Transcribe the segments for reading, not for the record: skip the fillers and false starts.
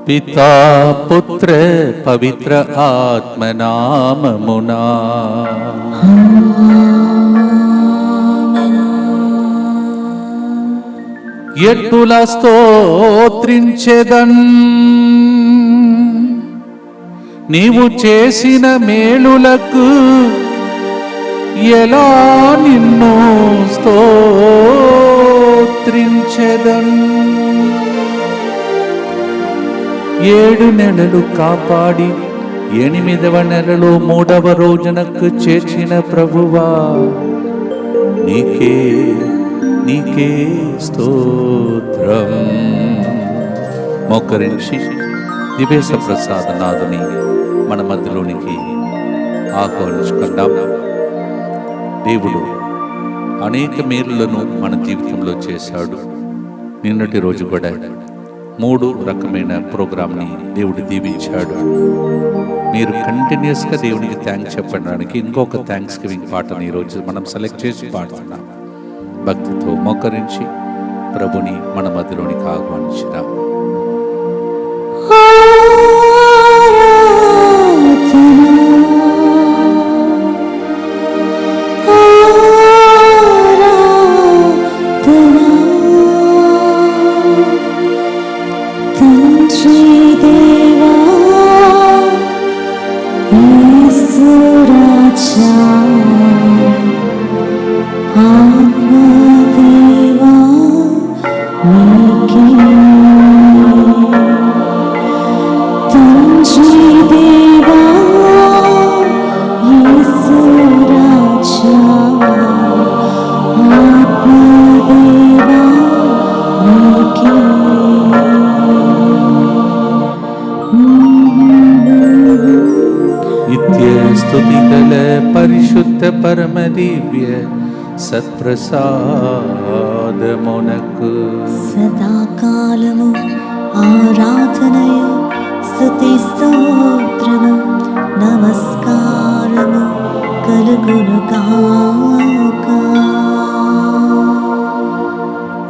పితా పుత్ర పవిత్ర ఆత్మనామమునా. ఎట్టులా స్తోత్రించెదన్ నీవు చేసిన మేలులకు, ఎలా నిన్ను స్తోత్రించెదన్. 7 నెలలు కాపాడి 8వ నెలలో 3వ రోజునకు చేర్చిన ప్రభువా, నీకే స్తోత్రం. మోకరించి దివేశ ప్రసాద నాథుని మన మధ్యలోనికి ఆహ్వానించుకుందాం. దేవుడు అనేక మేలులను మన జీవితంలో చేశాడు. నిన్నటి రోజు కూడా 3 రకమైన ప్రోగ్రామ్ని దేవుడు దీవించాడు. మీరు కంటిన్యూస్గా దేవునికి థ్యాంక్స్ చెప్పడానికి ఇంకొక థ్యాంక్స్ గివింగ్ పాటని ఈరోజు మనం సెలెక్ట్ చేసి పాడుతున్నాం. భక్తితో మోకరించి ప్రభుని మన మధ్యలోనికి ఆహ్వానించినాం. పరిశుద్ధ పరమ దివ్య సత్ప్రసాదమునకు సదాకాలము ఆరాధనయు స్తుతి స్తోత్రము నమస్కారము కలుగును గాక.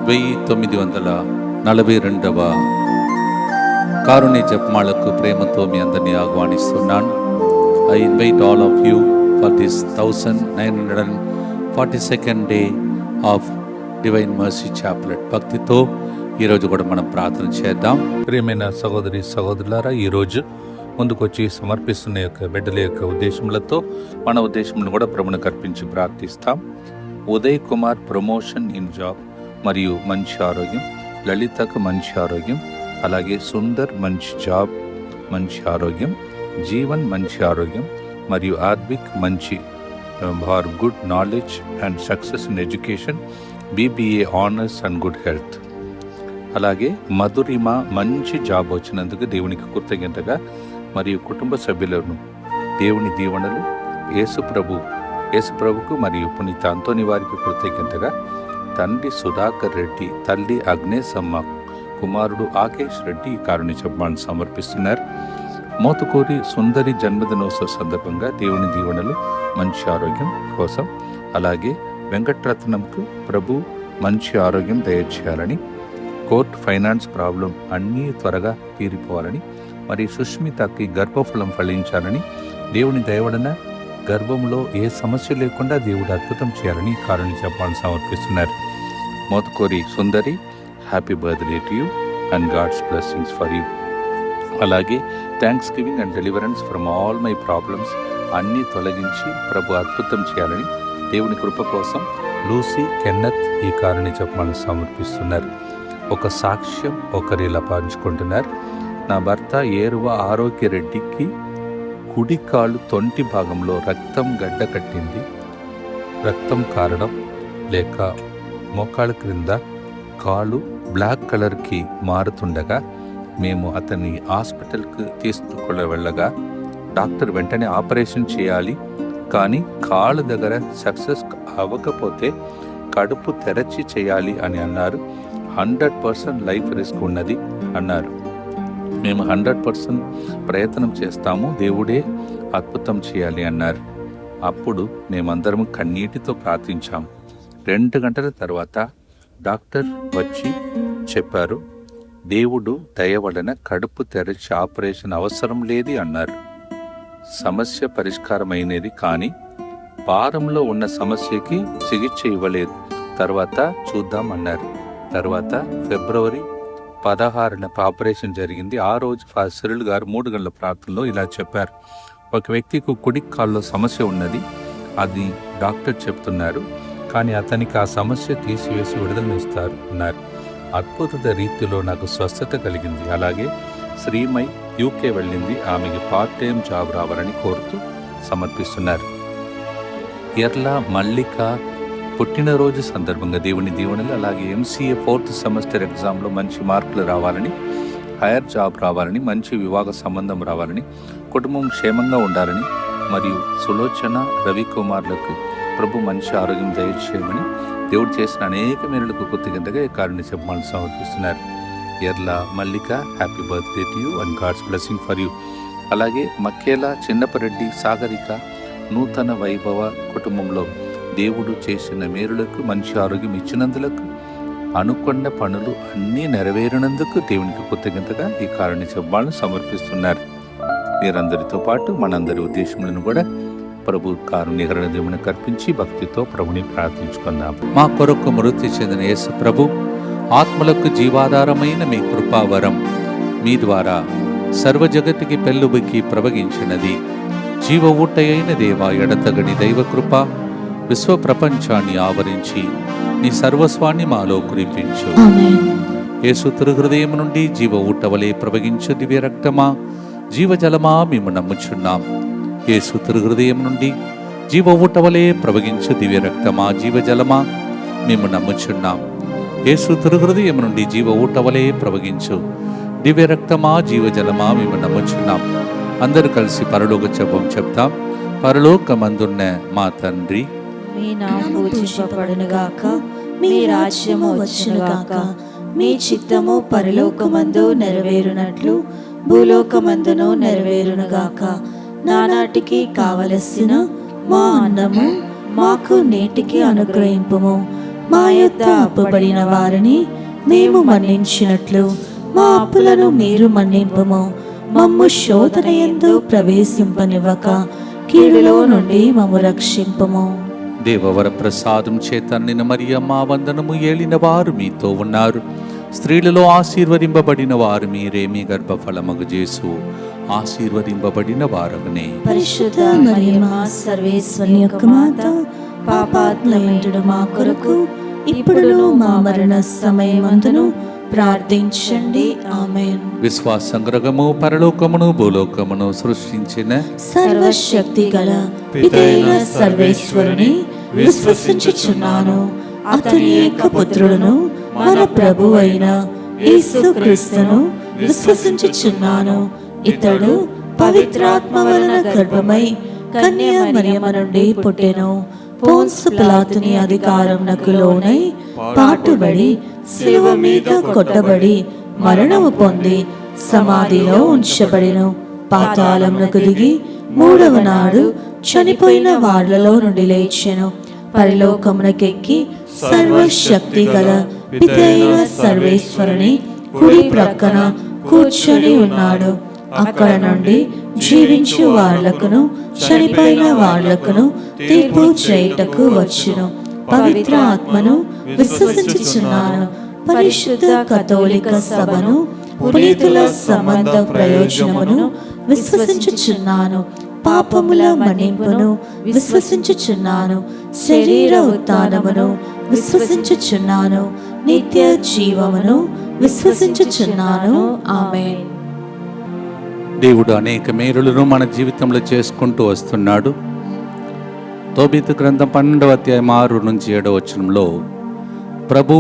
1942వ కారుణ్య జపమాలకు ప్రేమతో మీ అందరినీ ఆహ్వానిస్తున్నాను. I invite all of you for this 1942nd day of Divine Mercy Chaplet. భక్తితో ఈరోజు కూడా మనం ప్రార్థన చేద్దాం. ప్రియమైన సహోదరి సహోదరులారా, ఈరోజు ముందుకొచ్చి సమర్పిస్తున్న యొక్క బిడ్డల యొక్క ఉద్దేశములతో మన ఉద్దేశములను కూడా ప్రభువునికి అర్పించి ప్రార్థిస్తాం. Uday Kumar promotion in job మరియు మంచి ఆరోగ్యం, లలితకు మంచి ఆరోగ్యం, అలాగే సుందర్ మంచి జాబ్ మంచి ఆరోగ్యం, జీవన్ మంచి ఆరోగ్యం మరియు ఆద్విక్ మంచి for good knowledge and success in education, BBA honours and good health. అలాగే మధురిమ మంచి జాబ్ వచ్చినందుకు దేవునికి కృతజ్ఞతగా మరియు కుటుంబ సభ్యులను దేవుని దీవెనలు, యేసుప్రభుకు మరియు పునీత అంతోని వారికి కృతజ్ఞతగా తండ్రి సుధాకర్ రెడ్డి, తల్లి అగ్నేసమ్మ, కుమారుడు ఆకేష్ రెడ్డి కారుణ్య జపమాలను సమర్పిస్తున్నారు. మోతుకూరి సుందరి జన్మదినోత్సవ సందర్భంగా దేవుని దీవెనలు, మంచి ఆరోగ్యం కోసం, అలాగే వెంకటరత్నంకు ప్రభు మంచి ఆరోగ్యం దయచేయాలని, కోర్ట్ ఫైనాన్స్ ప్రాబ్లం అన్నీ త్వరగా తీరిపోవాలని, మరి సుష్మితకి గర్భఫలం ఫలించాలని, దేవుని దయవలన గర్భంలో ఏ సమస్య లేకుండా దేవుడు అద్భుతం చేయాలని కారుణ్య జపమాలను సమర్పిస్తున్నారు. Mothukuri Sundari, happy birthday to you and God's blessings for you. అలాగే thanksgiving and deliverance from all my problems అన్నీ తొలగించి ప్రభు అద్భుతం చేయాలని దేవుని కృప కోసం లూసీ కెన్నత్ ఈ కారుణ్య జపమాలను సమర్పిస్తున్నారు. ఒక సాక్ష్యం ఒకరిలా పంచుకుంటున్నారు. నా భర్త ఏరువ ఆరోగ్యరెడ్డికి కుడి కాలు తొంటి భాగంలో రక్తం గడ్డ కట్టింది. రక్తం కారడం లేక మోకాళ్ళ క్రింద కాలు బ్లాక్ కలర్కి మారుతుండగా మేము అతన్ని హాస్పిటల్కి తీసుకుని వెళ్ళగా డాక్టర్ వెంటనే ఆపరేషన్ చేయాలి, కానీ కాళ్ళ దగ్గర సక్సెస్ అవ్వకపోతే కడుపు తెరచి చేయాలి అని అన్నారు. 100% లైఫ్ రిస్క్ ఉన్నది అన్నారు. మేము 100% ప్రయత్నం చేస్తాము, దేవుడే అద్భుతం చేయాలి అన్నారు. అప్పుడు మేమందరం కన్నీటితో ప్రార్థించాము. 2 గంటల తర్వాత డాక్టర్ వచ్చి చెప్పారు, దేవుడు దయ వలన కడుపు తెరచి ఆపరేషన్ అవసరం లేదు అన్నారు. సమస్య పరిష్కారమైనది, కానీ భారంలో ఉన్న సమస్యకి చికిత్స ఇవ్వలేదు. తర్వాత చూద్దాం అన్నారు. తర్వాత ఫిబ్రవరి 16న ఆపరేషన్ జరిగింది. ఆ రోజు సిరిల్ గారు 3 గంటల ప్రార్థనలో ఇలా చెప్పారు. ఒక వ్యక్తికి కుడి కాల్లో సమస్య ఉన్నది, అది డాక్టర్ చెప్తున్నారు, కానీ అతనికి ఆ సమస్య తీసివేసి విడుదలనిస్తారు అన్నారు. అద్భుత రీతిలో నాకు స్వస్థత కలిగింది. అలాగే శ్రీమై యూకే వెళ్ళింది. ఆమెకి పార్ట్ టైం జాబ్ రావాలని కోరుతూ సమర్పిస్తున్నారు. ఎర్ల మల్లిక పుట్టినరోజు సందర్భంగా దేవుని దీవెనలు, అలాగే MCA 4th సెమిస్టర్ ఎగ్జామ్లో మంచి మార్కులు రావాలని, హైయర్ జాబ్ రావాలని, మంచి వివాహ సంబంధం రావాలని, కుటుంబం క్షేమంగా ఉండాలని, మరియు సులోచన రవికుమార్లకు ప్రభు మంచి ఆరోగ్యం దయచేయమని దేవుడు చేసిన అనేక మేలులకు కృతజ్ఞతగా ఈ కారుణ్య జపమాలను సమర్పిస్తున్నారు. Erla Mallika, happy birthday to you and God's blessing for you. అలాగే మక్కేల చిన్నపరెడ్డి సాగరిక నూతన వైభవ కుటుంబంలో దేవుడు చేసిన మేలులకు, మంచి ఆరోగ్యం ఇచ్చినందులకు, అనుకున్న పనులు అన్నీ నెరవేరినందుకు దేవునికి కృతజ్ఞతగా ఈ కారుణ్య జపమాలను సమర్పిస్తున్నారు. మీరందరితో పాటు మనందరి ఉద్దేశములను కూడా ప్రభు కారుణ్యకరణ దేవుని కర్పించి భక్తితో ప్రభుని ప్రార్థించుకుందాం. మా కొరకు మృతి చెందిన యేసు ప్రభు ఆత్మలకు జీవాధారమైన మీ కృపావరం మీ ద్వారా సర్వజగతికి పెళ్ళుబికి ప్రవగించినది. జీవ ఊటయైన దేవా, ఎడతగని దైవ కృప విశ్వ ప్రపంచాన్ని ఆవరించి నీ సర్వస్వాన్ని మాలో కురిపించు. యేసు తిరుహృదయం నుండి జీవ ఊటవలే ప్రవగించు దివ్య రక్తమా, జీవజలమా మేము నమ్ముచున్నాం. యేసు తిరుహృదయం నుండి జీవ ఊటవలే ప్రవగించు దివ్య రక్తమా, జీవజలమా మేము నమ్ముచున్నాం. యేసు తిరుహృదయం నుండి జీవ ఊటవలే ప్రవగించు దివ్య రక్తమా, జీవజలమా మేము నమ్ముచున్నాం. అందరూ కలిసి పరలోక జపం చెప్తాం. పరలోకమందున్న మా తండ్రి, మీ నామము పూజింపబడునుగాక, మీ రాజ్యము వచ్చునుగాక, మీ చిత్తము పరలోకమందు నెరవేరునట్లు భూలోకమందును నెరవేరునుగాక. నానాటికి కావలసిన మా అన్నము మాకు నేటికి అనుగ్రహింపుము. మా యొద్ద అప్పుబడిన వారిని మేము మన్నించినట్లు మా అప్పులను మీరు మన్నింపుము. మమ్ము శోధన యందు ప్రవేశింపనివ్వక కీడులో నుండి మమ్ము రక్షింపుము. దేవవర ప్రసాదం చేత నిన్న మరియమ్మ వందనము ఏలిన వారు మీతో ఉన్నారు. స్త్రీలలో ఆశీర్వదింపబడిన వారు మీరే, మీ గర్భఫలమగు యేసు ఆశీర్వదింపబడిన వారగనే. పరిశుద్ధ మరియమ్మ సర్వేశ్వరి యొక్క మాత, పాపాత్ములైన మా కొరకు ఇప్పుడును మా మరణ సమయమందును ప్రార్థించండి. ఆమేన్. విశ్వాస సంగ్రహము పరలోకమును భూలోకమును సృష్టించిన సర్వశక్తి గల పితైన సర్వేశ్వరుని విశ్వసించుచున్నాను. అతని ఏకపుత్రుడును మన ప్రభు అయిన యేసుక్రీస్తును విశ్వసించుచున్నాను. ఇతడు పవిత్రాత్మ వలన గర్భమై కన్య మరియమ్మ నుండి పుట్టెను. పోన్సు పిలాతుని అధికారమునకు లోనై పాటుబడి శిలువ మీద కొట్టబడి మరణము పొంది సమాధిలో ఉంచబడెను. పాతాళమునకు దిగి 3వ నాడు చనిపోయిన వాళ్ళలో నుండి లేచెను. పరలోకమునకెక్కి సర్వశక్తి గల పితైన సర్వేశ్వరుని కుడి ప్రక్కన కూర్చొని ఉన్నాడు. అక్కడ నుండి జీవించు వాళ్లకును చనిపోయిన వాళ్లకును తీర్పు చేయుటకు వచ్చును. పవిత్ర ఆత్మను విశ్వసించుచున్నాను. పరిశుద్ధ కథోలిక సభను, పునీతుల సంబంధ ప్రయోజనమును విశ్వసించుచున్నాను. పాపముల మన్నింపును విశ్వసించుచున్నాను. శరీర ఉత్థానమును విశ్వసించుచున్నాను. నిత్య జీవమును విశ్వసించుచున్నాను. ఆమేన్. దేవుడు అనేక మేలులను మన జీవితంలో చేసుకుంటూ వస్తున్నాడు. తోబీతు గ్రంథం 12వ అధ్యాయం 6 నుంచి 7వ వచనంలో, ప్రభు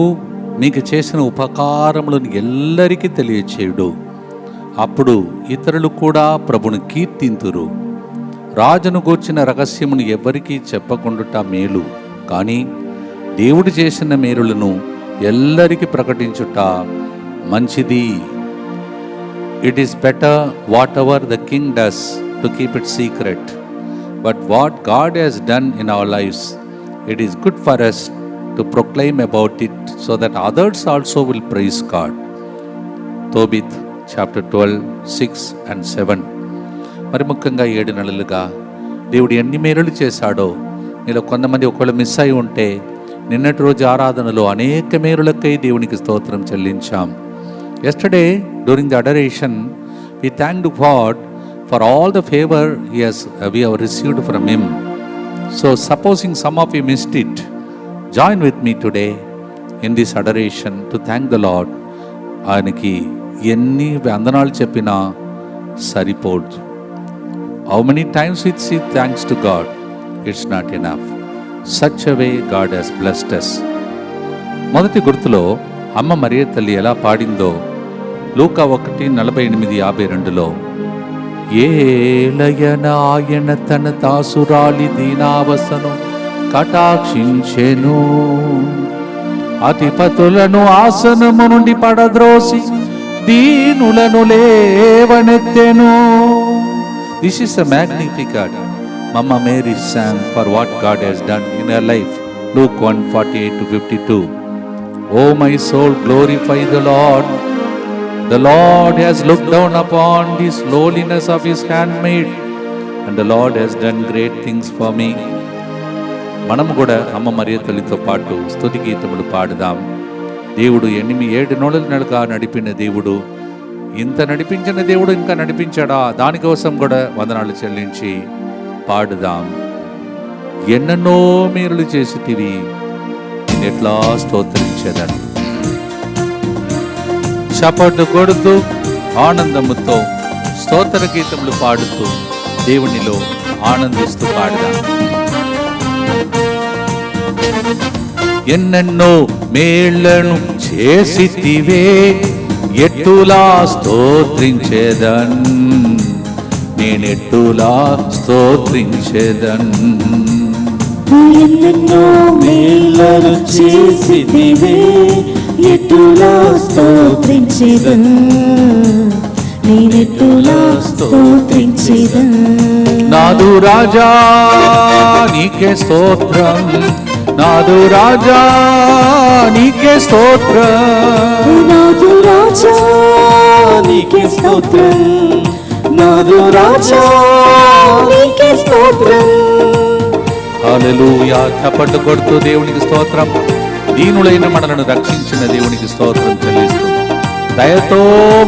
మీకు చేసిన ఉపకారములను ఎల్లరికీ తెలియచేయుడు, అప్పుడు ఇతరులు కూడా ప్రభును కీర్తింతురు. రాజును గూర్చిన రహస్యమును ఎవరికీ చెప్పకుండుట మేలు, కానీ దేవుడు చేసిన మేలులను ఎల్లరికీ ప్రకటించుట మంచిది. It is better whatever the king does to keep it secret, but what God has done in our lives, it is good for us to proclaim about it so that others also will praise God. Tobit chapter 12, 6 and 7. మరి ముఖ్యంగా 7 నెలలుగా దేవుడు ఎన్ని మేలులు చేశాడో, మీలో కొంతమంది ఒకవేళ మిస్ అయి ఉంటే నిన్నటి రోజు ఆరాధనలో అనేక మేలులకై దేవునికి స్తోత్రం చెల్లించాం. Yesterday during the adoration we thanked God for all the favor we have received from him. So supposing some of you missed it, join with me today in this adoration to thank the Lord. ఆయనకి ఎన్ని వందనాలు చెప్పినా సరిపోదు. How many times we say thanks to God, it's not enough. Such a way God has blessed us. మొదటి గుర్తులో అమ్మ మరియ తల్లి ఎలా పాడిందో లూకా 1:48-52లో, ఏలయన ఆయన తన దాసురాలి దీనావసను కటాక్షించెను, అధిపతులను ఆసనము నుండి పడద్రోసి దీనులను లేవనెత్తెను. This is a Magnificat Mama Mary sang for what God has done in her life. Luke 1:48-52. Oh my soul, glorify the Lord. The Lord has looked down upon this lowliness of his handmaid, and the Lord has done great things for me. మనము కూడా అమ్మ మరియ తల్లితో పాటు స్తుతి గీతములు పాడుదాం. దేవుడు 7 నెలలుగా నడిపిన దేవుడు, ఇంత నడిపించిన దేవుడు ఇంకా నడిపించాడా, దానికోసం కూడా వందనాలు చెల్లించి పాడుదాం. ఎన్నెన్నో మేలులు చేసితివి, ఎట్లా స్తోత్రించేదని. చప్పట్లు కొడుతూ ఆనందముతో స్తోత్ర గీతములు పాడుతూ దేవునిలో ఆనందిస్తూ పాడుదాం. ఎన్నెన్నో మేళ్లను చేసితివే, ఎట్టులా స్తోత్రించేదన్, నేనెట్టులా స్తోత్రించేదన్. ఎన్నెన్నో మేళ్లను చేసితివే, ఎట్టులా స్తోత్రించేదన్, నేనెట్టులా స్తోత్రించేదన్. నాదు రాజా నీకే స్తోత్రం, నాదు రాజా నీకే స్తోత్రం, నాదు రాజా నీకే స్తోత్రం, నాదు రాజా నీకే స్తోత్రం. హల్లెలూయా. చప్పట్లు కొడుతూ దేవునికి స్తోత్రం. దీనులైన మనలను రక్షించిన దేవునికి స్తోత్రం చెల్లిస్తూ, దయతో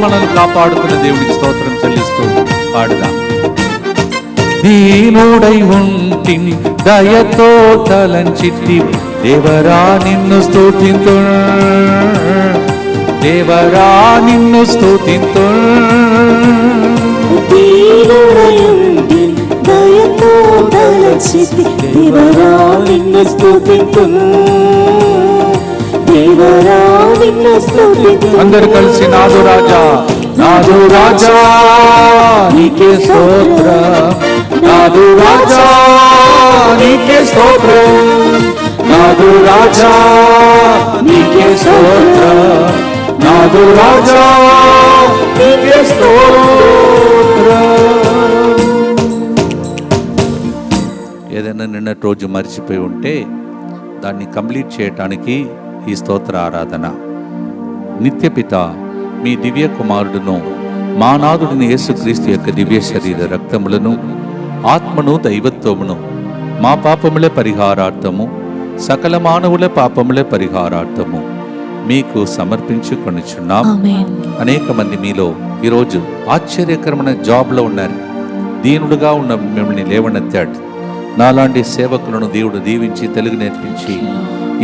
మనల్ని కాపాడుతున్న దేవునికి స్తోత్రం చెల్లిస్తూ పాడుదాం. దీనుడై ఉంటిని దయతో తలంచితి, దేవరా నిన్ను స్తుతింతు, దేవరా నిన్ను స్తుతింతు. దీనుడై ఉంటిని దయతో తలంచితి, దేవరా నిన్ను స్తుతింతు, దేవరా నిన్ను స్తుతింతు. అందరు కలిసి నాదు రాజా, నాదు రాజా నీకే స్తోత్రం, నాదు రాజా నీకే స్తోత్రం, నాదు రాజా నీకే స్తోత్రం, నాదు రాజా నీకే స్తోత్రం. ఏదైనా నిన్నటి రోజు మర్చిపోయి ఉంటే దాన్ని కంప్లీట్ చేయటానికి ఈ స్తోత్ర ఆరాధన. నిత్యపిత మీ దివ్య కుమారుడును మా నాథుడిని యేసుక్రీస్తు యొక్క దివ్య శరీర రక్తములను ఆత్మను దైవత్వమును మా పాపముల పరిహారార్థము సకల మానవుల పాపముల పరిహారార్థము మీకు సమర్పించుకొనుచున్నాం. అనేక మంది మీలో ఈరోజు ఆశ్చర్యకరమైన జాబ్లో ఉన్నారు. దీనుడుగా ఉన్న మిమ్మల్ని లేవనెత్తాడు. నాలాంటి సేవకులను దేవుడు దీవించి తెలుగు నేర్పించి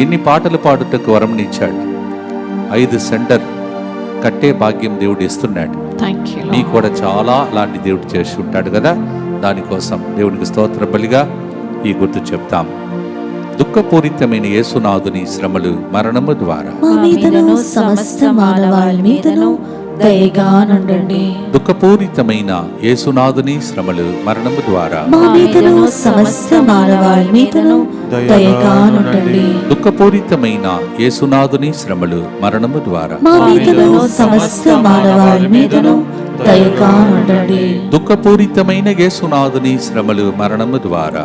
ఇన్ని పాటలు పాడుటకు వరంనిచ్చాడు. 5 సెంటర్ కట్టే భాగ్యం దేవుడు ఇస్తున్నాడు. మీకు కూడా చాలా అలాంటి దేవుడు చేసి ఉంటాడు కదా. దానికోసం దేవునికి స్తోత్ర బలిగా ఈ గుర్తు చెప్తాం. దుఃఖపూరితమైన యేసునాథుని శ్రమలు మరణము ద్వారా సమస్త మానవాళి మీదను దయగా నుండండి. దుఃఖపూరితమైన యేసునాథుని శ్రమలు మరణము ద్వారా సమస్త మానవాళి మీదను దయగా నుండండి. దుఃఖపూరితమైన యేసునాథుని శ్రమలు మరణము ద్వారా సమస్త మానవాళి మీదను దయగా నుండండి. దుఃఖపూరితమైన యేసునాథుని శ్రమలు మరణము ద్వారా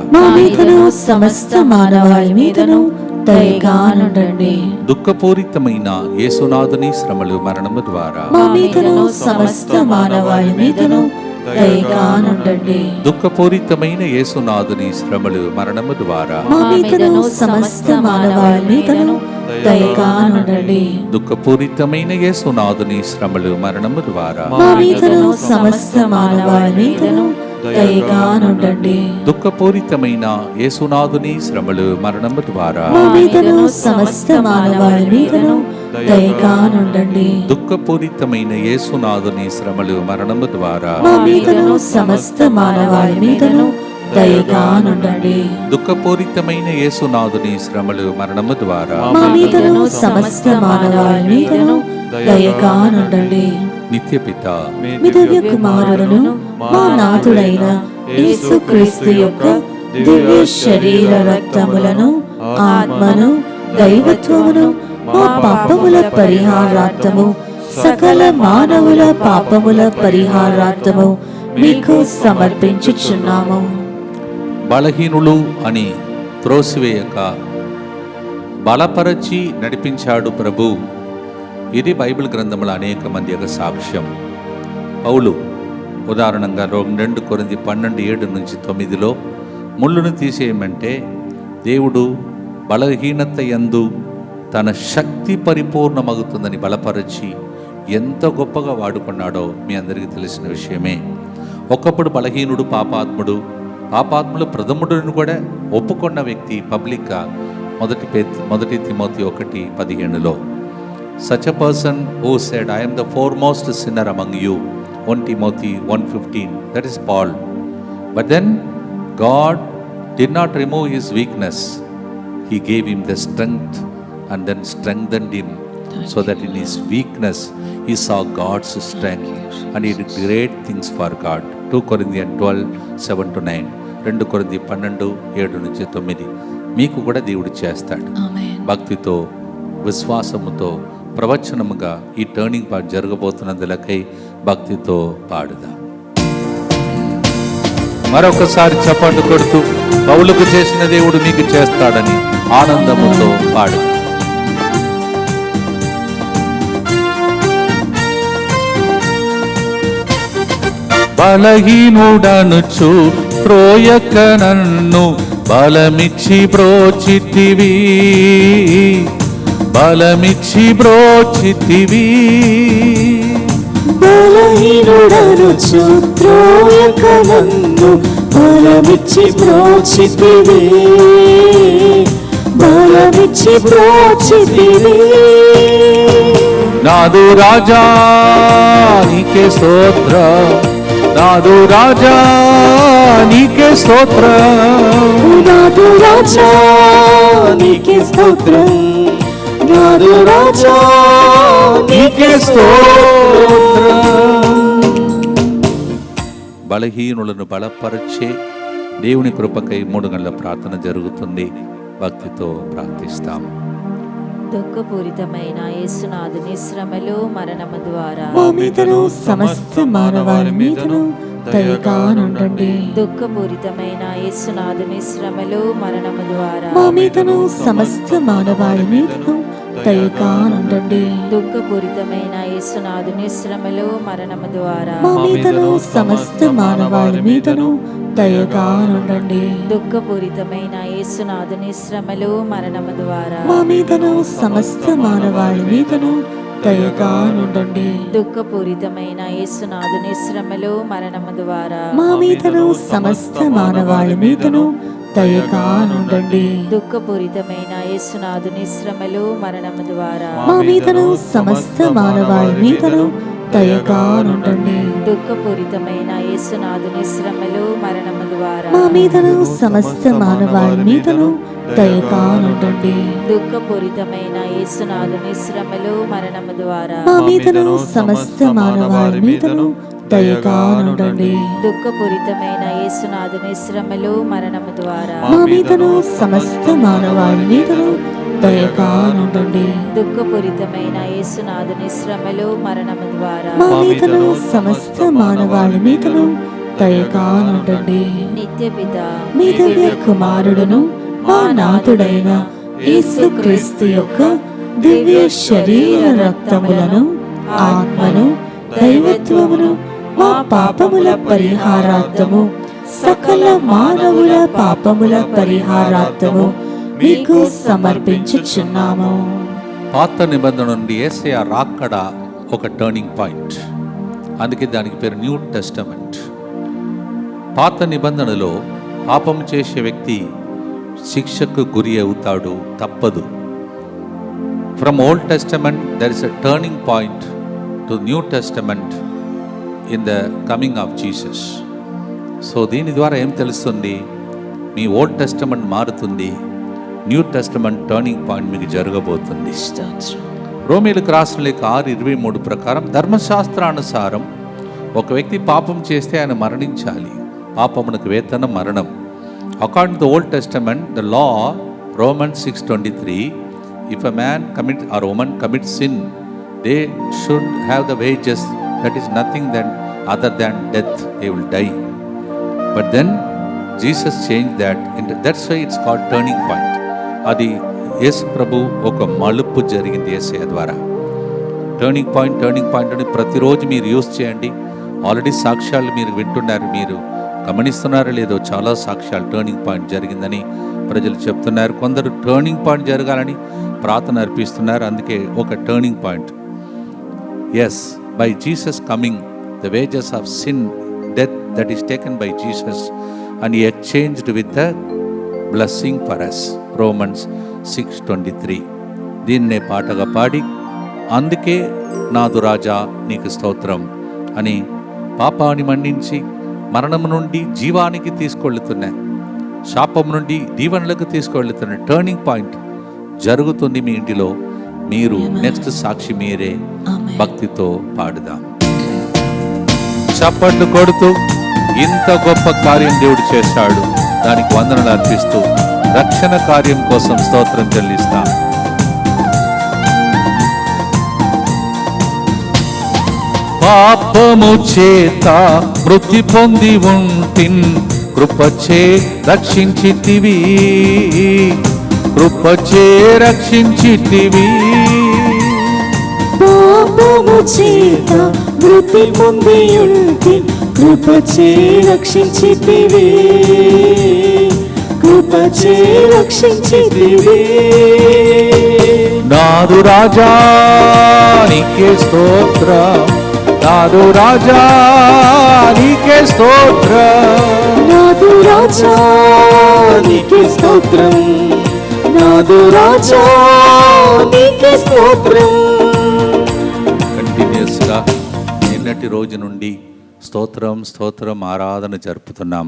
సమస్త మానవాళి మీదను దయగానుండండి. దుఃఖపూరితమైన యేసునాథుని శ్రమలు మరణము ద్వారా మా మీదను సమస్త మానవాళి మీదను దయగానుండండి. దుఃఖపూరితమైన యేసునాథుని శ్రమలు మరణము ద్వారా మా మీదను సమస్త మానవాళి మీదను దయగానుండండి. దుఃఖపూరితమైన యేసునాథుని శ్రమలు మరణము ద్వారా మా మీదను సమస్త మానవాళి మీదను దయగానుండండి. దుఃఖపూరితమైన యేసునాథుని శ్రమలు మరణము ద్వారా మా మీదను సమస్త మానవాళి మీదను దయగానుండండి. దుఃఖపూరితమైన యేసునాథుని శ్రమలు మరణము ద్వారా మా మీదను సమస్త మానవాళి మీదను దయగానుండండి. దుఃఖపూరితమైన యేసునాథుని శ్రమలు మరణము ద్వారా మా మీదను సమస్త మానవాళి మీదను దయగానుండండి. నిత్యపిత మీ దివ్య కుమారుడును మా నాథుడైన యేసుక్రీస్తు యొక్క దివ్య శరీర రక్తములను ఆత్మను దైవత్వమును మా పాపముల పరిహారార్థము సకల మానవుల పాపముల పరిహారార్థము మీకు సమర్పించుచున్నాము. బలహీనులు అని త్రోసివేయక బలపరచి నడిపించాడు ప్రభు. ఇది బైబిల్ గ్రంథముల అనేక మంది యొక్క సాక్ష్యం. పౌలు ఉదాహరణంగా 2 కొరింథీ 12:7-9 ముళ్ళును తీసేయమంటే దేవుడు బలహీనత యందు తన శక్తి పరిపూర్ణమగుతుందని బలపరచి ఎంత గొప్పగా వాడుకున్నాడో మీ అందరికీ తెలిసిన విషయమే. ఒకప్పుడు బలహీనుడు పాపాత్ముడు ప్రథముడును కూడా ఒప్పుకున్న వ్యక్తి పబ్లిక్గా మొదటి Timothy 1:15 Such a person who said, I am the foremost sinner among you, 1 Timothy 1:15, that is Paul. But then God did not remove his weakness. He gave him the strength and then strengthened him so that in his weakness he saw God's strength and he did great things for God. 2 Corinthians 12:7-9, 2 కొరింథీ 12:7-9. మీకు కూడా దేవుడు చేస్తాడు. భక్తితో విశ్వాసముతో ప్రవచనముగా ఈ turning point జరగబోతున్నందులకై భక్తితో పాడుదాం. మరొకసారి చప్పట్లు కొడుతూ పౌలుకు చేసిన దేవుడు మీకు చేస్తాడని ఆనందముతో పాడు. బలహీనుడనుచు త్రోయక నన్ను బలమిచ్చి బ్రోచితివి, బలమిచ్చి బ్రోచితివి. బలహీనుడనుచు త్రోయక నన్ను బలమిచ్చి బ్రోచితివి, బలమిచ్చి బ్రోచితివి. నాదు రాజా నీకే స్తోత్రం, నాదు రాజా నీకే స్తోత్రం, నాదు రాజా నీకే స్తోత్రం, నాదు రాజా నీకే స్తోత్రం. బలహీనులను బలపరిచే దేవుని కృపకై 3 గంటల ప్రార్థన జరుగుతుంది. భక్తితో ప్రార్థిస్తాం. దుఃఖపూరితమైన యేసునాథుని శ్రమలు మరణము ద్వారా మా మీదను సమస్త మానవాళి మీదను దయగానుండండి. దుఃఖపూరితమైన యేసునాథుని శ్రమలు మరణము ద్వారా మా మీదను సమస్త మానవాళి మీదను దయగానుండండి. దుఃఖపూరితమైన యేసునాథుని శ్రమలు మరణము ద్వారా మా మీదను సమస్త మానవాళి మీదను దయగానుండండి. దుఃఖపూరితమైన యేసునాథుని శ్రమలు మరణము ద్వారా మా మీదను సమస్త మానవాళి మీదను దయగానుండండి. దుఃఖపూరితమైన యేసునాథుని శ్రమలు మరణము ద్వారా మా మీదను సమస్త మానవాళి మీదను దయగానుండండి. దుఃఖపూరితమైన యేసునాథుని శ్రమలు మరణము ద్వారా మా మీదను సమస్త మానవాళి మీదను దయగానుండండి. దుఃఖపూరితమైన యేసునాథుని శ్రమలు మరణము ద్వారా మా మీదను సమస్త మానవాళి మీదను దయగానుండండి. దుఃఖపూరితమైన యేసునాథుని శ్రమలు మరణము ద్వారా మా మీదను సమస్త మానవాళి మీదను దయగానుండండి. దుఃఖపూరితమైన యేసునాథుని శ్రమలు మరణము ద్వారా మా మీదను సమస్త మానవాళి మీదను దయగానుండండి. దుఃఖపూరితమైన యేసునాథుని శ్రమలు మరణము ద్వారా మా మీదను సమస్త మానవాళి మీదను దయగానుండండి. నిత్యపిత మీ దివ్య కుమారుడును మా నాథుడైన యేసుక్రీస్తు యొక్క దివ్య శరీర రక్తములను, ఆత్మను, దైవత్వమును మా పాపముల పరిహారార్థము, సకల మానవుల పాపముల పరిహారార్థము మీకు సమర్పించుచున్నాము. పాత నిబంధన నుండి యేసయ్య రాకడ ఒక టర్నింగ్ పాయింట్. అందుకే దానికి పేరు న్యూ టెస్టమెంట్. పాత నిబంధనలో పాపం చేసే వ్యక్తి శిక్షకు గురి అవుతాడు, తప్పదు. From Old Testament there is a turning point to New Testament in the coming of Jesus. So దీని ద్వారా ఏం తెలుస్తుంది? మీ ఓల్డ్ టెస్టమెంట్ మారుతుంది, న్యూ టెస్టమెంట్ టర్నింగ్ పాయింట్ మీకు జరగబోతుంది. రోమీలకు రాసిన లేఖ 6:23 ప్రకారం ధర్మశాస్త్రానుసారం ఒక వ్యక్తి పాపం చేస్తే ఆయన మరణించాలి. పాపమునకు వేతనం మరణం. According to the old testament the law, Romans 6:23, if a man commit or woman commits sin, they should have the wages, that is nothing then other than death, they will die. But then Jesus changed that, that's why it's called turning point. అది యేసు ప్రభు ఒక మలుపు జరిగింది యేసయ్య ద్వారా. Turning point అని ప్రతిరోజు మీరు use చేయండి. Already సాక్ష్యాలు మీరు వింటున్నారు, మీరు గమనిస్తున్నారో లేదో, చాలా సాక్ష్యాలు టర్నింగ్ పాయింట్ జరిగిందని ప్రజలు చెప్తున్నారు. కొందరు టర్నింగ్ పాయింట్ జరగాలని ప్రార్థన అర్పిస్తున్నారు. అందుకే ఒక turning point. Yes, by Jesus coming the wages of sin, death, that is taken by Jesus and he exchanged with the blessing for us. Romans 6:23. దీన్నే పాటగా పాడి, అందుకే నాదు రాజా నీకు స్తోత్రం అని పాపాన్ని మన్నించి మరణం నుండి జీవానికి తీసుకెళ్తున్నా, శాపం నుండి దీవెనలకు తీసుకెళ్తున్న టర్నింగ్ పాయింట్ జరుగుతుంది మీ ఇంటిలో. మీరు నెక్స్ట్ సాక్షి మీరే. భక్తితో పాడుదాం, చప్పట్లు కొడుతూ. ఇంత గొప్ప కార్యం దేవుడు చేశాడు, దానికి వందనలు అర్పిస్తూ రక్షణ కార్యం కోసం స్తోత్రం చెల్లిస్తాం. పాపము చేత మృతి పొంది ఉంటిన్, కృపచే రక్షించితివి, కృపచే రక్షించితివి. పాపము చేత మృతి పొంది ఉంటిన్, కృపచే రక్షించితివి, కృపచే రక్షించితివి. నాదు రాజా నీకే స్తోత్రం, నాదు రాజా నీకే స్తోత్రం, నాదు రాజా నీకే స్తోత్రం, నాదు రాజా నీకే స్తోత్రం. కంటిన్యూస్గా నిన్నటి రోజు నుండి స్తోత్రం స్తోత్రం ఆరాధన జరుపుతున్నాం.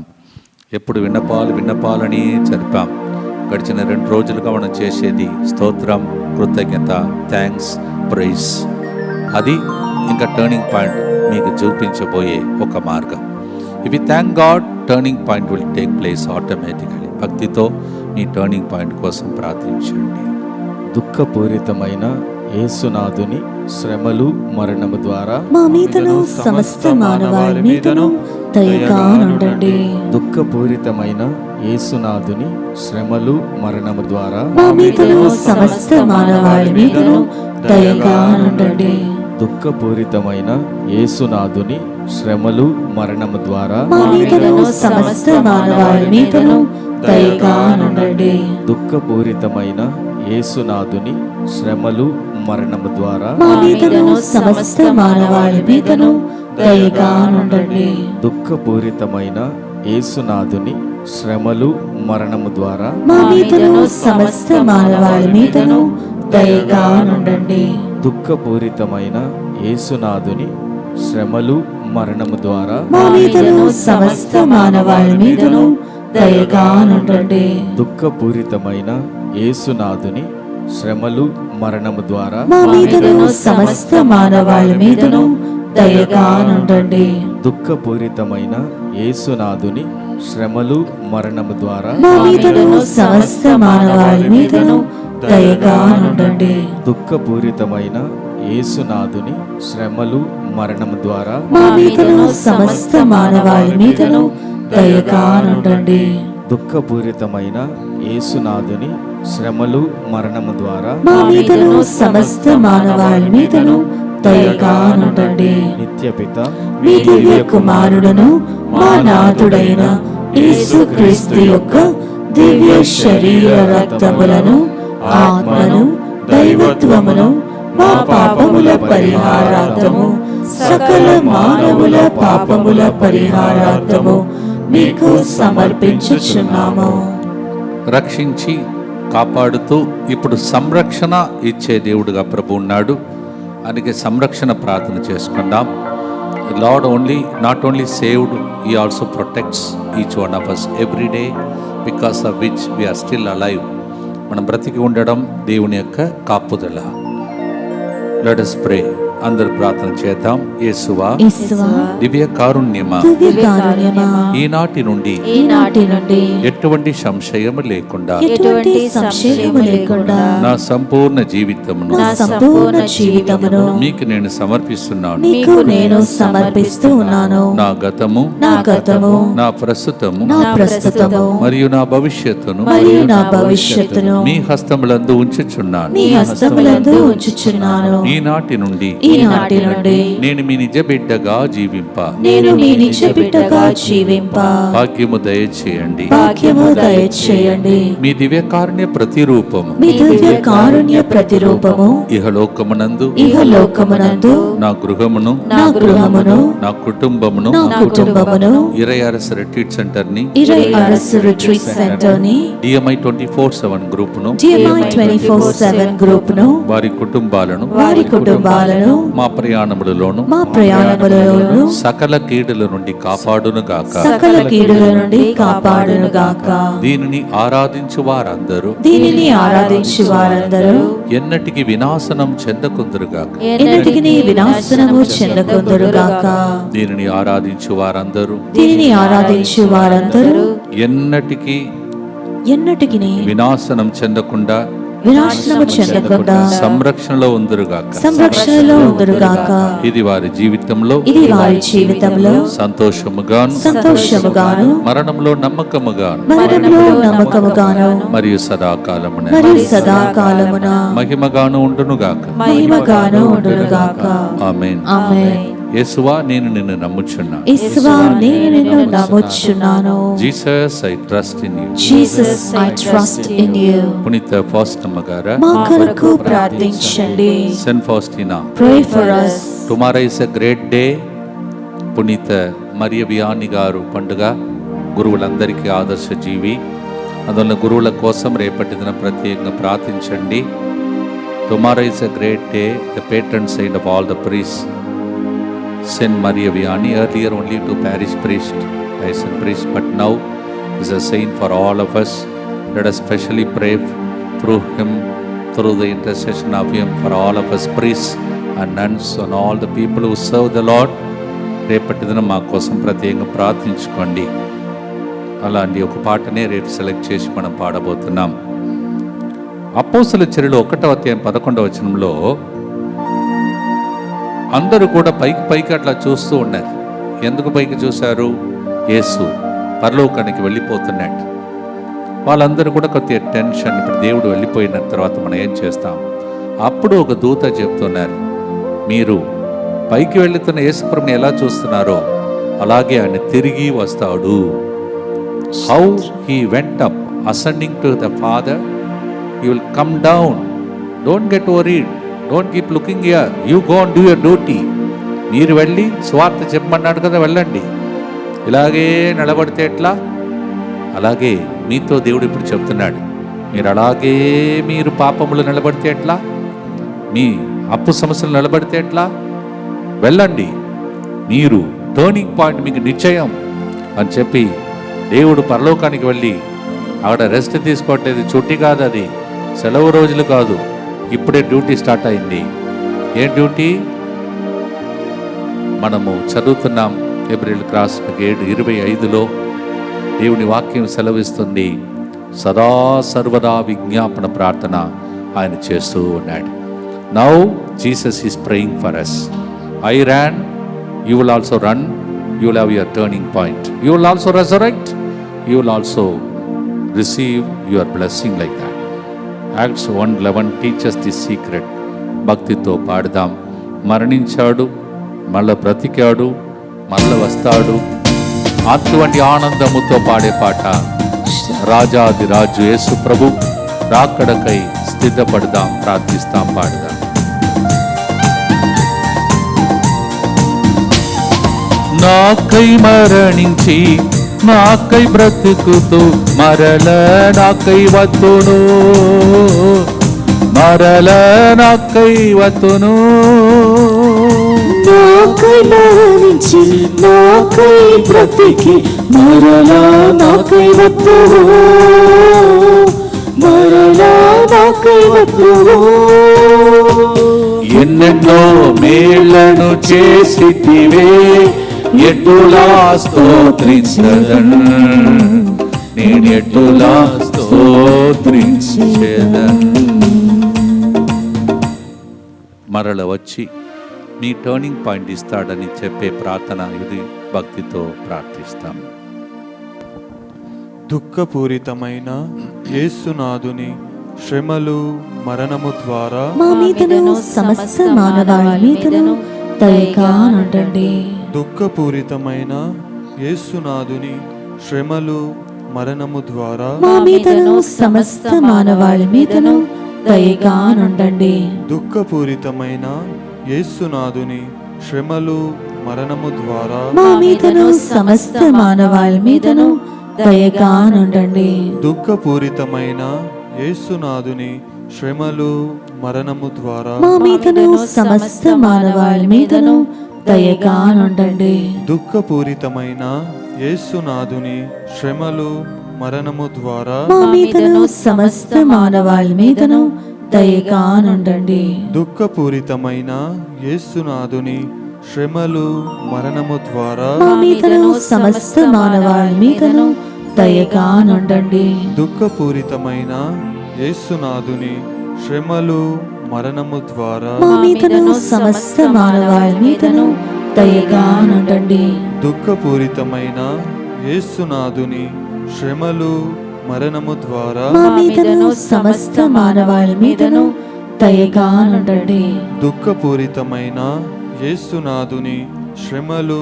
ఎప్పుడు విన్నపాలని జరిపాం. గడిచిన 2 రోజులుగా మనం చేసేది స్తోత్రం, కృతజ్ఞత, థ్యాంక్స్, ప్రైజ్. అది ఇంకా టర్నింగ్ పాయింట్ మీకు చూపించబోయే ఒక మార్గం. ఇవి thank God, turning point will take place automatically. భక్తితో మీ టర్నింగ్ పాయింట్ కోసం ప్రార్థించండి. దుఃఖపూరితమైన యేసునాథుని శ్రమలు మరణము ద్వారా మా మీదను సమస్త మానవాళి మీదను దయగా నుండండి. దుఃఖపూరితమైన యేసునాథుని శ్రమలు మరణము ద్వారా మా మీదను సమస్త మానవాళి మీదను దయగా నుండండి. దుఃఖపూరితమైన యేసునాథుని శ్రమలు మరణము ద్వారా మా మీదను సమస్త మానవాళి మీదను దయగా నుండండి. దుఃఖపూరితమైన యేసునాథుని శ్రమలు మరణము ద్వారా మా మీదను సమస్త మానవాళి మీదను దయగా నుండండి. దుఃఖపూరితమైన యేసునాథుని శ్రమలు మరణము ద్వారా మా మీదను సమస్త మానవాళి మీదను దయగా నుండండి. దుఃఖపూరితమైన యేసునాథుని శ్రమలు మరణము ద్వారా మా మీదను సమస్త మానవాళి మీదను దయగా నుండండి. దుఃఖపూరితమైన యేసునాథుని శ్రమలు మరణము ద్వారా మా మీదను సమస్త మానవాళి మీదను దయగా నుండండి. దుఃఖపూరితమైన యేసునాథుని శ్రమలు మరణము ద్వారా మా మీదను సమస్త మానవాళి మీదను దయగా నుండండి. దుఃఖపూరితమైన యేసునాథుని శ్రమలు మరణము ద్వారా మా మీదను సమస్త మానవాళి మీదను దయగా నుండండి. దుఃఖపూరితమైన యేసునాథుని శ్రమలు మరణము ద్వారా మా మీదను సమస్త మానవాళి మీదను దయగా నుండండి. నిత్యపిత మీ దివ్య కుమారుడును మా నాథుడైన యేసుక్రీస్తు యొక్క దివ్య శరీర రక్తములను, ఆత్మను, దైవత్వమును మా పాపముల పరిహారార్థము, సకల మానవుల పాపముల పరిహారార్థము మీకు సమర్పించుచున్నాము. రక్షించి కాపాడుతూ ఇప్పుడు సంరక్షణ ఇచ్చే దేవుడుగా ప్రభు ఉన్నాడు. అందుకే సంరక్షణ ప్రార్థన చేసుకుందాం. Lord not only saved, he also protects each one of us every day, because of which we are still alive. మనం బ్రతికి ఉండడం దేవుని యొక్క కాపుదల. Let us pray. అందరూ ప్రార్థన చేద్దాం. యేసువా, యేసువా, దివ్య కారుణ్యమా, దివ్య కారుణ్యమా, ఈనాటి నుండి ఎటువంటి సంశయము లేకుండా ఎటువంటి సంశయము లేకుండా నా సంపూర్ణ జీవితమును నా సంపూర్ణ జీవితమును మీకు నేను సమర్పిస్తున్నాను. నీకు నేను సమర్పిస్తూ ఉన్నాను. నా గతము, నా గతము, నా ప్రస్తుతము నా ప్రస్తుతము మరియు నా భవిష్యత్తును మరియు నా భవిష్యత్తును మీ హస్తములందు ఉంచుచున్నాను. నీ హస్తములందు ఉంచుచున్నాను. ఈనాటి నుండి ఈనాటి నుండి నేను మీ నిజ బిడ్డగా జీవింప నేను మీ నిజ బిడ్డగా జీవింప భాగ్యము దయచేయండి. భాగ్యము దయచేయండి. మీ దివ్య కారుణ్య ప్రతిరూపము మీ దివ్య కారుణ్య ప్రతిరూపము ఇహలోకమునందు ఇహలోకమునందు నా గృహమును, నా గృహమును, నా కుటుంబమును, నా కుటుంబమును, ఇరయరస్ రిట్రీట్ సెంటర్ ని, ఇరై అరస్ రిట్రీట్ సెంటర్ ని, DMI 24/7 గ్రూపును, DMI 24/7 గ్రూప్ ను, వారి కుటుంబాలను, వారి కుటుంబాలను మా ప్రయాణములలోను, మా ప్రయాణములలోను సకల కీడుల నుండి కాపాడును గాక. సకల కీడుల నుండి కాపాడును గాక. దీనిని ఆరాధించు వారందరూ దీనిని ఆరాధించు వారందరూ ఎన్నటికి వినాశనం చెందకుందురుగాక. ఎన్నటికి వినాశనము చెందకుందురు గాక. దీనిని ఆరాధించు వారందరూ దీనిని ఆరాధించు వారందరూ ఎన్నటికి ఎన్నటికి వినాశనం చెందకుండా వినాశనము చెందకుండా సంరక్షణలో ఉందురుగాక. సంరక్షణలో ఉందురుగాక. ఇది వారి జీవితంలో ఇది వారి జీవితంలో సంతోషముగాను, సంతోషముగాను, మరణంలో నమ్మకముగాను, మరణంలో నమ్మకముగాను, మరియు సదాకాలమున మరియు సదాకాలమున మహిమగాను ఉండునుగాక. మహిమగాను ఉండునుగాక. ఆమేన్. ఆమేన్. యేసువా, నేను నిన్ను నమ్ముచున్నాను. యేసువా, నేను నిన్ను నమ్ముచున్నాను. Jesus, I trust in you. Jesus, I trust in you. పునీత ఫాస్టమ్మ గారా, మా కొరకు ప్రార్థించండి. Saint Faustina, Pray for us. Tomorrow is a great day. పునీత మరియ వియాని గారు పండుగ గురువులందరికీ ఆదర్శ జీవి. అందువల్ల గురువుల కోసం రేపటి దిన ప్రత్యేకంగా ప్రార్థించండి. Tomorrow is a great day, the patron saint of all the priests, Saint Maria Vianney, earlier only to parish priest, licensed priest, but now is a saint for all of us. Let us specially pray through him, through the intercession of him, for all of us priests and nuns and all the people who serve the Lord. రేపటి దినం మా కోసం ప్రత్యేకంగా ప్రార్థించుకోండి. అలాంటి ఒక పాటనే రేపు select చేసి మనం పాడబోతున్నాం. అపోస్తలుల చర్యలు 1వ అధ్యాయం 11వ వచనంలో అందరూ కూడా పైకి అట్లా చూస్తూ ఉన్నారు. ఎందుకు పైకి చూశారు? యేసు పరలోకానికి వెళ్ళిపోతున్నట్టు. వాళ్ళందరూ కూడా కొద్దిగా టెన్షన్, ఇప్పుడు దేవుడు వెళ్ళిపోయిన తర్వాత మనం ఏం చేస్తాం? అప్పుడు ఒక దూత చెప్తున్నారు, మీరు పైకి వెళుతున్న యేసుప్రభుని ఎలా చూస్తున్నారో అలాగే ఆయన తిరిగి వస్తాడు. How he went up ascending to the father, he will come down. Don't get worried, don't keep looking here, you go and do your duty. మీరు వెళ్ళి స్వార్థ చెప్పమన్నాడు కదా, వెళ్ళండి. ఇలాగే నిలబడితే ఎట్లా? అలాగే మీతో దేవుడు ఇప్పుడు చెప్తున్నాడు, మీరు అలాగే మీరు పాపములు నిలబడితే ఎట్లా? మీ అప్పు సమస్యలు నిలబడితే ఎట్లా? వెళ్ళండి, మీరు టర్నింగ్ పాయింట్ మీకు నిశ్చయం అని చెప్పి దేవుడు పరలోకానికి వెళ్ళి అక్కడ రెస్ట్ తీసుకోవట్లేదు. చుట్టి కాదు, అది సెలవు రోజులు కాదు, ఇప్పుడే డ్యూటీ స్టార్ట్ అయింది. ఏం డ్యూటీ? మనము చదువుతున్నాం ఏప్రిల్ క్రాస్ 7:25లో దేవుని వాక్యం సెలవిస్తుంది, సదా సర్వదా విజ్ఞాపన ప్రార్థన ఆయన చేస్తూ ఉన్నాడు. Now Jesus is praying for us. I ran, you will also run, you will have your turning point, you will also resurrect, you will also receive your blessing like that. Acts 1:11 teaches the secret. భక్తితో పాడదాం. మరణించాడు, మళ్ళా బ్రతికాడు, మళ్ళా వస్తాడు. అటువంటి ఆనందముతో పాడే పాట రాజాది రాజు యేసు ప్రభు రాకడకై స్థితపడదాం, ప్రార్థిస్తాం, పాడదాం. నాకై మరణించి నాకై బ్రతుకుతూ మరల నాకై వత్తును, మరల నాకై వత్తును. నాకై మరణించి నాకై బ్రతికి మరలా నాకై వత్తును, మరలా నాకై వత్తును. ఎన్నెన్నో మేళ్లను చేసితివే, ఎట్టులా స్తోత్రించదన్, నేను ఎట్టులా స్తోత్రించేదన్. మరల వచ్చి నీ టర్నింగ్ పాయింట్ ఇస్తాడని చెప్పే ప్రార్థన ఇది. భక్తితో ప్రార్థిస్తాం. దుఃఖపూరితమైన యేసునాథుని శ్రమలు మరణము ద్వారా మా మీదను సమస్త మానవాళి మీదను దయగా నుండండి. దుఃఖపూరితమైన యేసునాథుని శ్రమలు మరణము ద్వారా మా మీదను సమస్త మానవాళి మీదను దయగా నుండండి. దుఃఖపూరితమైన యేసునాథుని శ్రమలు మరణము ద్వారా మా మీదను సమస్త మానవాళి మీదను దయగా నుండండి. దుఃఖపూరితమైన యేసునాథుని శ్రమలు మరణము ద్వారా మా మీదను సమస్త మానవాళి మీదను దయగా నుండండి. దుఃఖపూరితమైన యేసునాథుని శ్రమలు మరణము ద్వారా మా మీదను సమస్త మానవాళి మీదను దయగా నుండండి. దుఃఖపూరితమైన యేసునాథుని శ్రమలు మరణము ద్వారా మా మీదను సమస్త మానవాళి మీదను దయగా నుండండి. దుఃఖపూరితమైన యేసునాథుని శ్రమలు మరణము ద్వారా మా మీదను సమస్త మానవాళి మీదను దయగా నుండండి. దుఃఖపూరితమైన యేసునాథుని శ్రమలు మరణము ద్వారా మా మీదను సమస్త మానవాళి మీదను దయగా నుండండి. దుఃఖపూరితమైన యేసునాథుని శ్రమలు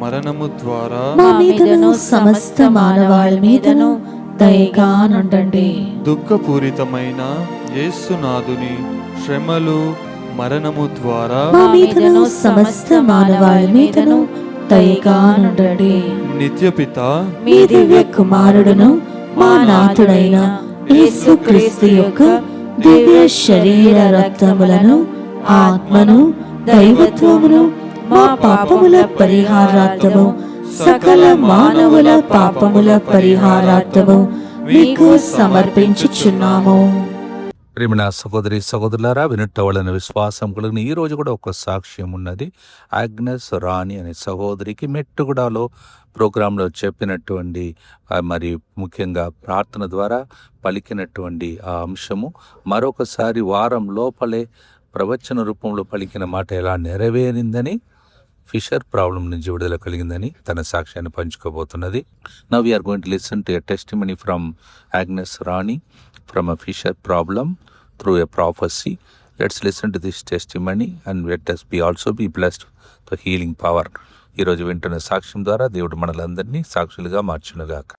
మరణము ద్వారా మా మీదను సమస్త మానవాళి మీదను దయగా నుండండి. దుఃఖపూరితమైన యేసునాథుని శ్రమలు మరణము ద్వారా మా మీదను సమస్త మానవాళి మీదను దయగా నుండండి. నిత్యపిత మీ దివ్య కుమారుడును మా నాథుడైన యేసుక్రీస్తు యొక్క దివ్య శరీర రక్తములను, ఆత్మను, దైవత్వమును, మా పాపముల పరిహారార్థము, సకల మానవుల పాపముల పరిహారార్థము మీకు సమర్పించుచున్నాము. ప్రేమణ సహోదరి సహోదరులారా, వినట్టవలన విశ్వాసం కలిగిన ఈ రోజు కూడా ఒక సాక్ష్యం ఉన్నది. ఆగ్నెస్ రాణి అనే సహోదరికి మెట్టుగూడలో ప్రోగ్రాంలో చెప్పినటువంటి మరి ముఖ్యంగా ప్రార్థన ద్వారా పలికినటువంటి ఆ అంశము మరొకసారి వారం లోపలే ప్రవచన రూపంలో పలికిన మాట ఎలా నెరవేరిందని, ఫిషర్ ప్రాబ్లం నుంచి విడుదల కలిగిందని తన సాక్ష్యాన్ని పంచుకోబోతున్నది. Now we're going to listen to a testimony from Agnes Rani from a fissure problem through a prophecy. Let's listen to this testimony and let us also be blessed to healing power. ఈరోజు వింటున్న సాక్ష్యం ద్వారా దేవుడు మనలందరినీ సాక్షులుగా మార్చునుగాక.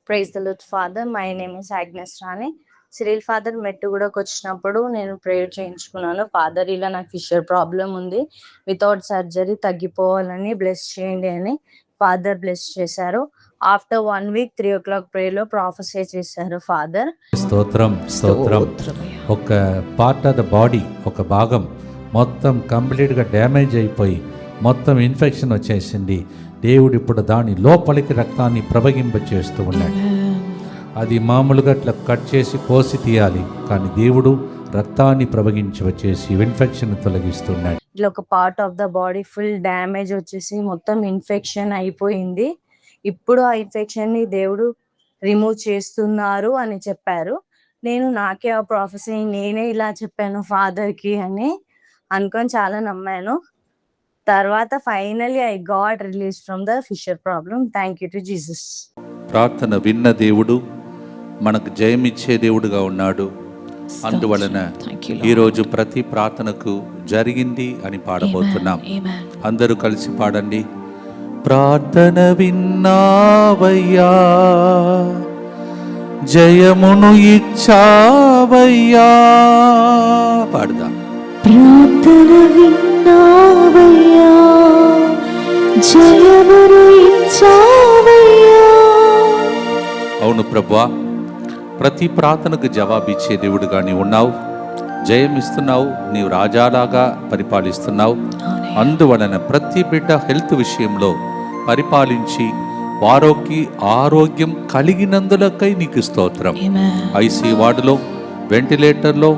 Praise the Lord Father. My name is Agnes Rani. Cyril Father మెట్టుగూడకు వచ్చినప్పుడు నేను ప్రేయర్ చేయించుకున్నాను. ఫాదర్, ఇలా నాకు ఫిషర్ ప్రాబ్లం ఉంది, వితౌట్ సర్జరీ తగ్గిపోవాలని బ్లెస్ చేయండి అని ఫాదర్ బ్లెస్ చేశారు. ఆఫ్టర్ 1 week 3 o'clock ప్రేయర్ లో ప్రాఫెసీ చేశారు ఫాదర్. స్తోత్రం స్తోత్రం. ఒక పార్ట్ ఆఫ్ ద బాడీ, ఒక భాగం మొత్తం కంప్లీట్గా డ్యామేజ్ అయిపోయి మొత్తం ఇన్ఫెక్షన్ వచ్చేసింది. దేవుడు ఇప్పుడు దాని లోపలికి రక్తాన్ని ప్రవహింప చేస్తూ ఉన్నాడు. అది మామూలుగా అట్లా కట్ చేసి కోసి తీయాలి, కానీ దేవుడు రక్తాన్ని ప్రవహించి వచ్చేసి ఇన్ఫెక్షన్ తొలగిస్తున్నాడు. ఇట్లా ఒక part of the body full damage వచ్చేసి మొత్తం ఇన్ఫెక్షన్ అయిపోయింది. ఇప్పుడు ఆ ఇన్ఫెక్షన్ ని దేవుడు రిమూవ్ చేస్తున్నారు అని చెప్పారు. నేను నాకే ఆ ప్రాఫెసీ, నేనే ఇలా చెప్పాను ఫాదర్ కి అని అనుకొని చాలా నమ్మాను. తర్వాత finally I got release from the fisher problem. Thank you to Jesus. ప్రార్థన విన్న దేవుడు మనకు జయమిచ్చే దేవుడుగా ఉన్నాడు. అందువలన ఈరోజు ప్రతి ప్రార్థనకు జరిగింది అని పాడబోతున్నాం. అందరూ కలిసి పాడండి. ప్రార్థన విన్నావయ్యా, జయమును ఇచ్చావయ్యా. పాడదాం. ప్రార్థన విన్నావయ్యా, జయమును ఇచ్చావయ్యా. అవును ప్రభువా, ప్రతి ప్రార్థనకు జవాబిచ్చే దేవుడుగా నీవు ఉన్నావు. జయం ఇస్తున్నావు, నీవు రాజాలాగా పరిపాలిస్తున్నావు. అందువలన ప్రతి బిడ్డ హెల్త్ విషయంలో పరిపాలించి వారికి ఆరోగ్యం కలిగినందులకై నీకు స్తోత్రం. ఐసీ వార్డులో, వెంటిలేటర్లో,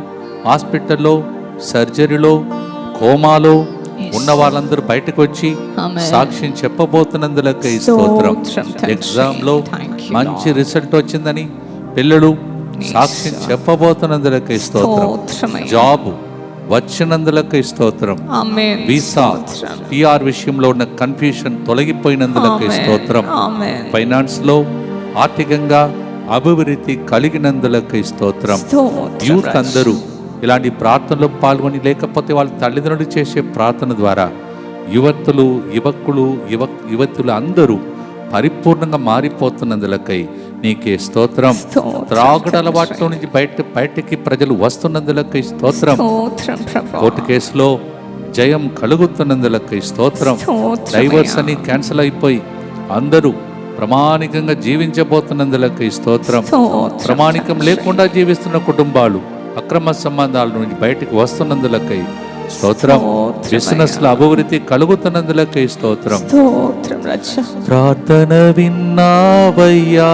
హాస్పిటల్లో, సర్జరీలో, కోమాలో ఉన్న వాళ్ళందరూ బయటకు వచ్చి సాక్ష్యం చెప్పబోతున్నందులకై స్తోత్రం. ఎగ్జామ్లో మంచి రిజల్ట్ వచ్చిందని పిల్లలు సాక్ష్యం చెప్పబోతున్నందులకై స్తోత్రం. జాబ్ వచ్చినందులకై స్తోత్రం. వీసా పిఆర్ విషయంలో ఉన్న కన్ఫ్యూషన్ తొలగిపోయినందులకై స్తోత్రం. ఫైనాన్స్ లో ఆర్థికంగా అభివృద్ధి కలిగినందులకై స్తోత్రం. యూత్ అందరూ ఇలాంటి ప్రార్థనలో పాల్గొని, లేకపోతే వాళ్ళ తల్లిదండ్రులు చేసే ప్రార్థన ద్వారా యువతులు, యువతులు అందరూ పరిపూర్ణంగా మారిపోతున్నందులకై నీకే స్తోత్రం. త్రాగుడు అలవాట్లో నుంచి బయటికి ప్రజలు వస్తున్నందులకై స్తోత్రం. కోర్టు కేసులో జయం కలుగుతున్నందులకై స్తోత్రం. డైవర్స్ అని క్యాన్సిల్ అయిపోయి అందరూ ప్రామాణికంగా జీవించబోతున్నందులకై స్తోత్రం. ప్రామాణికం లేకుండా జీవిస్తున్న కుటుంబాలు అక్రమ సంబంధాల నుంచి బయటకు వస్తున్నందులకై స్తోత్రం. బిజినెస్ లో అభివృద్ధి కలుగుతున్నందులకై స్తోత్రం. ప్రార్థన విన్నావయ్యా,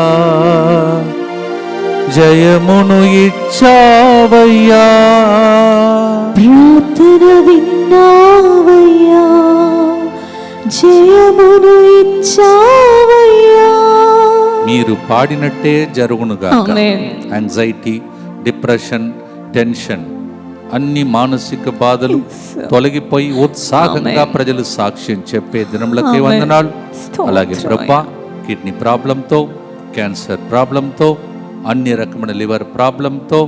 జయమును ఇచ్చావయ్యా. ప్రార్థన విన్నావయ్యా, జయమును ఇచ్చావయ్యా. మీరు పాడినట్టే జరుగునుగాక. యాంగ్జైటీ, డిప్రెషన్, టెన్షన్, అన్ని మానసిక బాధలు తొలగిపోయి ఉత్సాహంగా ప్రజలు సాక్ష్యం చెప్పే దినములకే వందనాలు. అలాగే ప్రభా, కిడ్నీ ప్రాబ్లంతో, క్యాన్సర్ ప్రాబ్లంతో, అన్ని రకమైన లివర్ ప్రాబ్లంతో,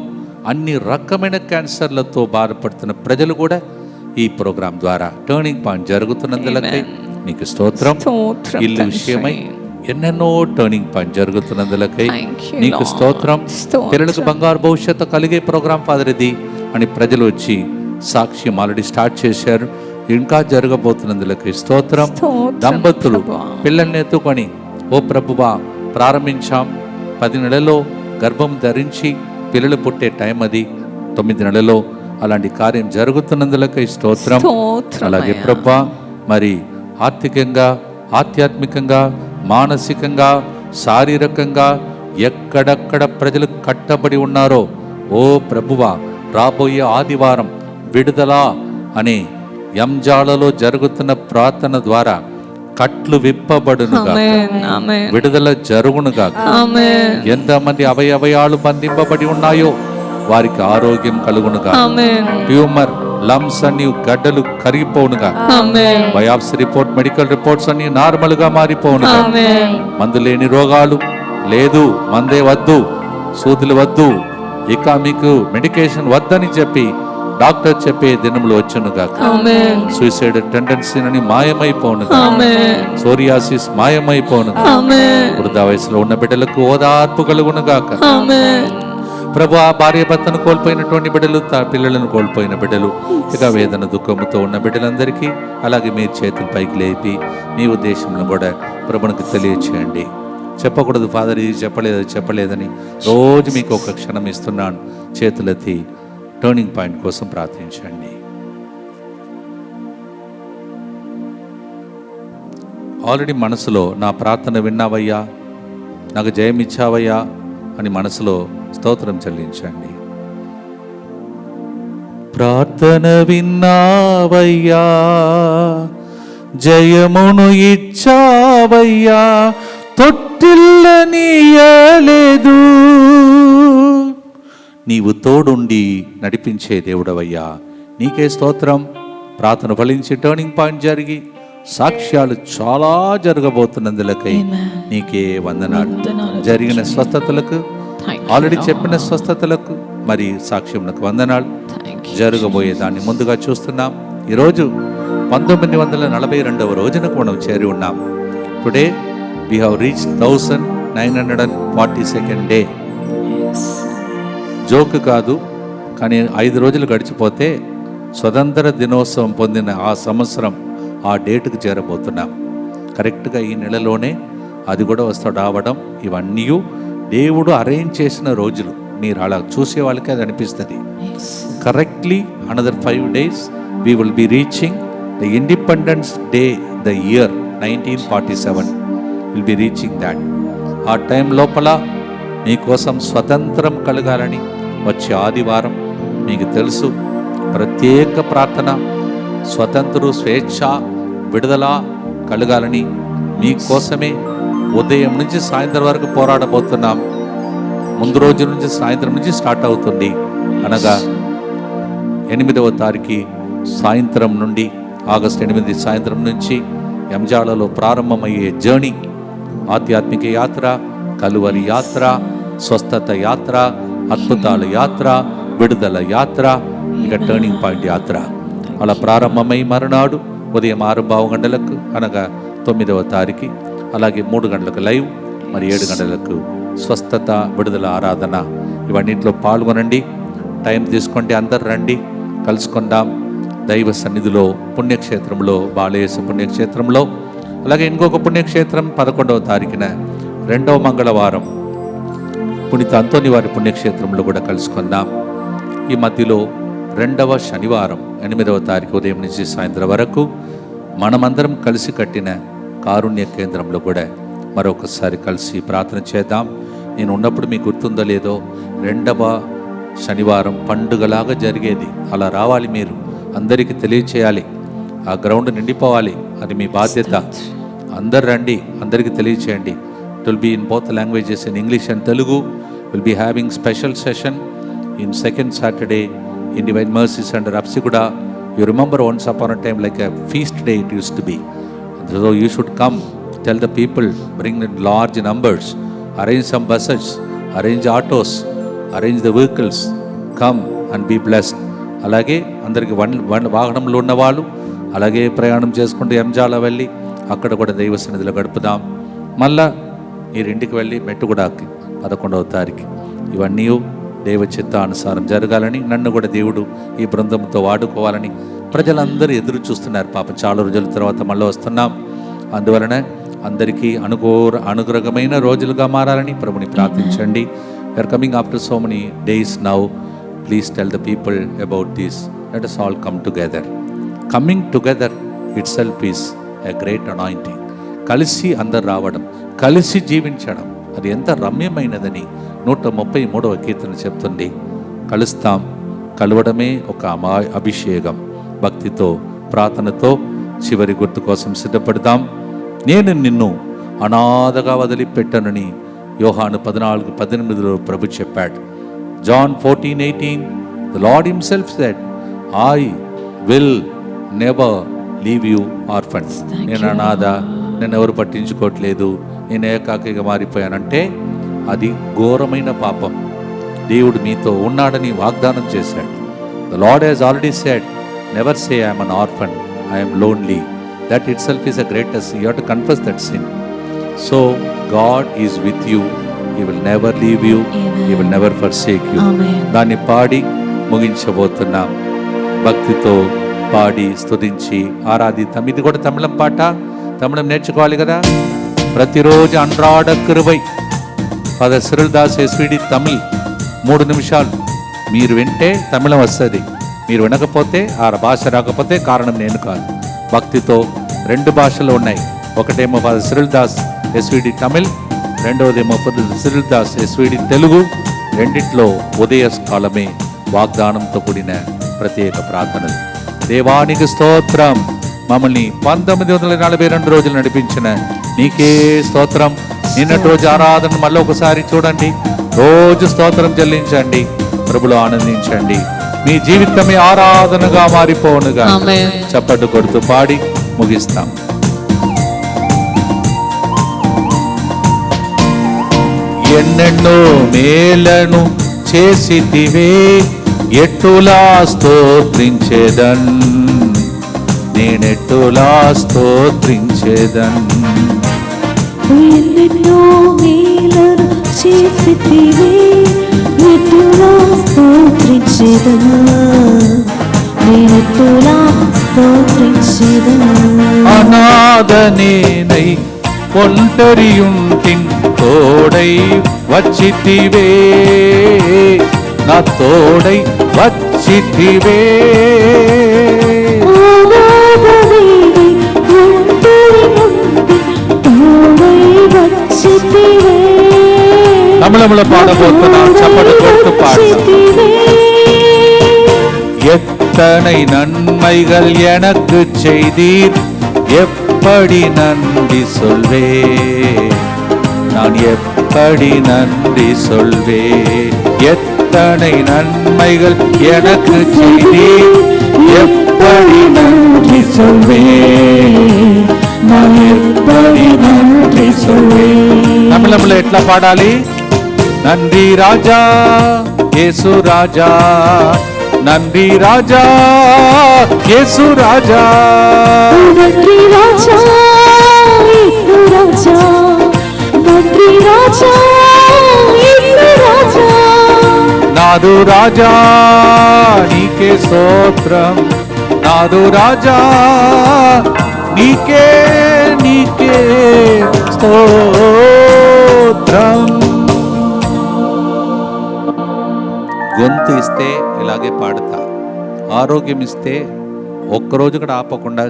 అన్ని రకమైన క్యాన్సర్లతో బాధపడుతున్న ప్రజలు కూడా ఈ ప్రోగ్రాం ద్వారా టర్నింగ్ పాయింట్ జరుగుతున్నందులకై నీకు స్తోత్రం. ఇల్లు విషయమై ఎన్నెన్నో టర్నింగ్ పాయింట్ జరుగుతున్నందులకై నీకు స్తోత్రం. పిల్లలకు బంగారు భవిష్యత్తు కలిగే ప్రోగ్రాం ఫాదర్ ఇది అని ప్రజలు వచ్చి సాక్ష్యం ఆల్రెడీ స్టార్ట్ చేశారు. ఇంకా జరగబోతున్నందులకై స్తోత్రం. దంపతులు పిల్లల్ని ఎత్తుకొని, ఓ ప్రభువా ప్రారంభించాం, 10 నెలలో గర్భం ధరించి పిల్లలు పుట్టే టైం అది 9 నెలలో అలాంటి కార్యం జరుగుతున్నందులకై స్తోత్రం. అలాగే ప్రభువా, మరి ఆర్థికంగా, ఆధ్యాత్మికంగా, మానసికంగా, శారీరకంగా ఎక్కడెక్కడ ప్రజలు కట్టబడి ఉన్నారో, ఓ ప్రభువా రాబోయే ఆదివారం విడుదల అనే యంజాలలో జరుగుతున్న ప్రార్థన ద్వారా కట్లు విప్పబడునుగా, విడుదల జరుగునుగా. ఎంతమంది అవయవాలు బంధింపబడి ఉన్నాయో వారికి ఆరోగ్యం కలుగునుగా. ట్యూమర్, లంప్స్ అన్ని గడ్డలు కరిగిపోనుగా. బయాప్సీ రిపోర్ట్, మెడికల్ రిపోర్ట్స్ అన్ని నార్మల్ గా మారిపోనుగా. మందు లేని రోగాలు లేదు, మందే వద్దు, సూదులు వద్దు, ఇక మీకు మెడికేషన్ వద్దని చెప్పి డాక్టర్ చెప్పే దినములు వచ్చునుగా. సూసైడ్ టెండెన్సీ మాయమైపోనుగా. సోరియాసిస్ మాయమైపోనుగా. వృద్ధ వయసులో ఉన్న బిడ్డలకు ఓదార్పు కలుగునుగాక. ప్రభు, ఆ భార్య భర్తను కోల్పోయినటువంటి బిడ్డలు, పిల్లలను కోల్పోయిన బిడ్డలు, ఇక వేదన దుఃఖముతో ఉన్న బిడ్డలందరికీ అలాగే మీ చేతులు పైకి లేపి మీ ఉద్దేశంలో కూడా ప్రభునికి తెలియచేయండి. చెప్పకూడదు ఫాదర్, ఇది చెప్పలేదని రోజు మీకు ఒక క్షణం ఇస్తున్నాను. చేతులెత్తి టర్నింగ్ పాయింట్ కోసం ప్రార్థించండి. ఆల్రెడీ మనసులో నా ప్రార్థన విన్నావయ్యా, నాకు జయం ఇచ్చావయ్యా అని మనసులో స్తోత్రం చెల్లించండి. ప్రార్థన విన్నావయ్యా, జయమును ఇచ్చావయ్యా, తొట్టిల్లనీయలేదు, నీవు తోడుండి నడిపించే దేవుడవయ్యా, నీకే స్తోత్రం. ప్రార్థన ఫలించి టర్నింగ్ పాయింట్ జరిగి సాక్ష్యాలు చాలా జరగబోతున్నందులకై నీకే వందనాలు. జరిగిన స్వస్థతలకు ఆల్రెడీ చెప్పిన స్వస్థతలకు మరి సాక్ష్యములకు వందనాలు. జరగబోయే దాన్ని ముందుగా చూస్తున్నాం. ఈరోజు 1942వ రోజునకు మనం చేరి ఉన్నాం. Today we have reach 1942nd day. Joke కాదు, కానీ 5 రోజులు గడిచిపోతే స్వతంత్ర దినోత్సవం పొందిన ఆ సంవత్సరం ఆ డేటుకు చేరబోతున్నాం. కరెక్ట్గా ఈ నెలలోనే అది కూడా రావడం, ఇవన్నీ దేవుడు అరేంజ్ చేసిన రోజులు. మీరు అలా చూసే వాళ్ళకి అది అనిపిస్తుంది. Correctly another 5 days we will be reaching the Independence Day, the year 1947 will be reaching that. ఆ టైం లోపల మీకోసం స్వతంత్రం కలగాలని వచ్చే ఆదివారం మీకు తెలుసు ప్రత్యేక ప్రార్థన, స్వతంత్ర స్వేచ్ఛ విడుదల కలగాలని మీకోసమే ఉదయం నుంచి సాయంత్రం వరకు పోరాడబోతున్నాం. ముందు రోజు నుంచి సాయంత్రం నుంచి స్టార్ట్ అవుతుంది. అనగా 8వ తారీఖు సాయంత్రం నుండి, ఆగస్టు 8 సాయంత్రం నుంచి ఎంజాలలో ప్రారంభమయ్యే జర్నీ, ఆధ్యాత్మిక యాత్ర, కలువరి యాత్ర, స్వస్థత యాత్ర, అద్భుతాల యాత్ర, విడుదల యాత్ర, ఇక టర్నింగ్ పాయింట్ యాత్ర అలా ప్రారంభమై మరునాడు ఉదయం 6:15 గంటలకు అనగా 9వ తారీఖు, అలాగే 3 గంటలకు లైవ్, మరి 7 గంటలకు స్వస్థత విడుదల ఆరాధన. ఇవన్నింటిలో పాల్గొనండి. టైం తీసుకోండి, అందరు రండి, కలుసుకుందాం దైవ సన్నిధిలో, పుణ్యక్షేత్రంలో, బాలయేసు పుణ్యక్షేత్రంలో. అలాగే ఇంకొక పుణ్యక్షేత్రం 11వ తారీఖున 2వ మంగళవారం పునీత అంతోని వారి పుణ్యక్షేత్రంలో కూడా కలుసుకుందాం. ఈ మధ్యలో 2వ శనివారం 8వ తారీఖు ఉదయం నుంచి సాయంత్రం వరకు మనమందరం కలిసి కట్టిన కారుణ్య కేంద్రంలో కూడా మరొకసారి కలిసి ప్రార్థన చేద్దాం. నేను ఉన్నప్పుడు మీకు గుర్తుందో లేదో, 2వ శనివారం పండుగలాగా జరిగేది. అలా రావాలి, మీరు అందరికీ తెలియచేయాలి, ఆ గ్రౌండ్ నిండిపోవాలి. అది మీ బాధ్యత. అందరు రండి, అందరికీ తెలియచేయండి. It will be in both languages, in English and Telugu. Will be having special session in second Saturday in Divine Mercy Center, Apsikuda. You remember once upon a time like a feast day it used to be. So you should come, tell the people, bring in large numbers, arrange some buses, arrange autos, arrange the vehicles, come and be blessed. అలాగే అందరికి వాహనంలో ఉన్న వాళ్ళు అలాగే ప్రయాణం చేసుకుంటూ ఎంజాల వెళ్ళి అక్కడ కూడా దైవ సన్నిధిలో గడుపుదాం. మళ్ళా మీరు ఇంటికి వెళ్ళి మెట్టుగుడాకి 11వ తారీఖు. ఇవన్నీ దైవ చిత్తానుసారం జరగాలని, నన్ను కూడా దేవుడు ఈ బృందంతో వాడుకోవాలని ప్రజలందరూ ఎదురు చూస్తున్నారు. పాపం చాలా రోజుల తర్వాత మళ్ళీ వస్తున్నాం. అందువలన అందరికీ అనుగ్రహమైన రోజులుగా మారాలని ప్రభుని ప్రార్థించండి. We are coming after so many days now. Please tell the people about this. Let us all come together. Coming together itself is a great anointing. కలిసి అందరు రావడం, కలిసి జీవించడం, అది ఎంత రమ్యమైనదని 133వ కీర్తన చెప్తుంది. కలుస్తాం, కలవడమే ఒక అభిషేకం. భక్తితో, ప్రార్థనతో చివరి గుర్తు కోసం సిద్ధపడదాం. నేను నిన్ను అనాథగా వదిలిపెట్టనని యోహాను 14:18 ప్రభు చెప్పాడు. John 14:18 the Lord himself said, I will never leave you orphans. నేను అనాథ, నేను ఎవరు పట్టించుకోవట్లేదు, నేను ఏకాకిగా మారిపోయానంటే అది ఘోరమైన పాపం. దేవుడు మీతో ఉన్నాడని వాగ్దానం చేశాడు. The Lord has already said, never say I am an orphan, I am lonely. That itself is a greatest sin. You have to confess that sin. So God is with you. He will never leave you. Amen. He will never forsake you. Amen. దాన్ని పాడి ముగించబోతున్నాం. భక్తితో పాడి స్తుతించి ఆరాధిద్దాం. ఇది కూడా తమిళం పాట. తమిళం నేర్చుకోవాలి కదా. ప్రతిరోజు అన్రాడ కృపై Father Cyril Das SVD Tamil 3 నిమిషాలు మీరు వింటే తమిళం వస్తుంది. మీరు వినకపోతే ఆ భాష రాకపోతే కారణం నేను కాదు. భక్తితో 2 భాషలు ఉన్నాయి. ఒకటేమో Father Cyril Das SVD Tamil, రెండవదేమో Father Cyril Das SVD Telugu. రెండిట్లో ఉదయ కాలమే వాగ్దానంతో కూడిన ప్రత్యేక ప్రార్థనలు. దేవానికి స్తోత్రం. మమ్మల్ని 1942 రోజులు నడిపించిన నీకే స్తోత్రం. నిన్నటి రోజు ఆరాధన మళ్ళీ ఒకసారి చూడండి. రోజు స్తోత్రం చెల్లించండి, ప్రభులో ఆనందించండి. మీ జీవితమే ఆరాధనగా మారిపోనుగా. చప్పట్లు కొడుతూ పాడి ముగిస్తాం. ఎన్నెన్నో మేలను చేసితివే, ఎట్టులా స్తోత్రించేదన్, నేనెట్టులా స్తోత్రించేదన్. ఎన్నెన్నో మేలను చేసితివే, ఎట్టులా స్తోత్రించెదను, నేనెట్టులా స్తోత్రించెదను. అనాథనేనై ఒంటరియుంటిన్, తోడై వచ్చితివే, నా తోడై వచ్చితివే. తమిళంలో పాడబోతున్నాం, చప్పటి కొట్టు పాడతాం. எத்தனை நன்மைகள் எனக்கு செய்தீர், எப்படி நன்றி சொல்வே, நான் எப்படி நன்றி சொல்வே. எத்தனை நன்மைகள் எனக்கு செய்தீர், எப்படி நன்றி சொல்வே, நான் எப்படி நன்றி சொல்வே. తమిళంలో ఎట్లా పాడాలి? నంది రాజా యేసు రాజా, నంది రాజా యేసు రాజా, నంది రాజా యేసు రాజా, నంది రాజా యేసు రాజా. నాదు రాజా నీకే స్తోత్రం, నాదు రాజా నీకే నీకే స్తోత్రం. గొంతు ఇస్తే ఇలాగే పాడతా, ఆరోగ్యం ఇస్తే ఒక్కరోజు కూడా ఆపకుండా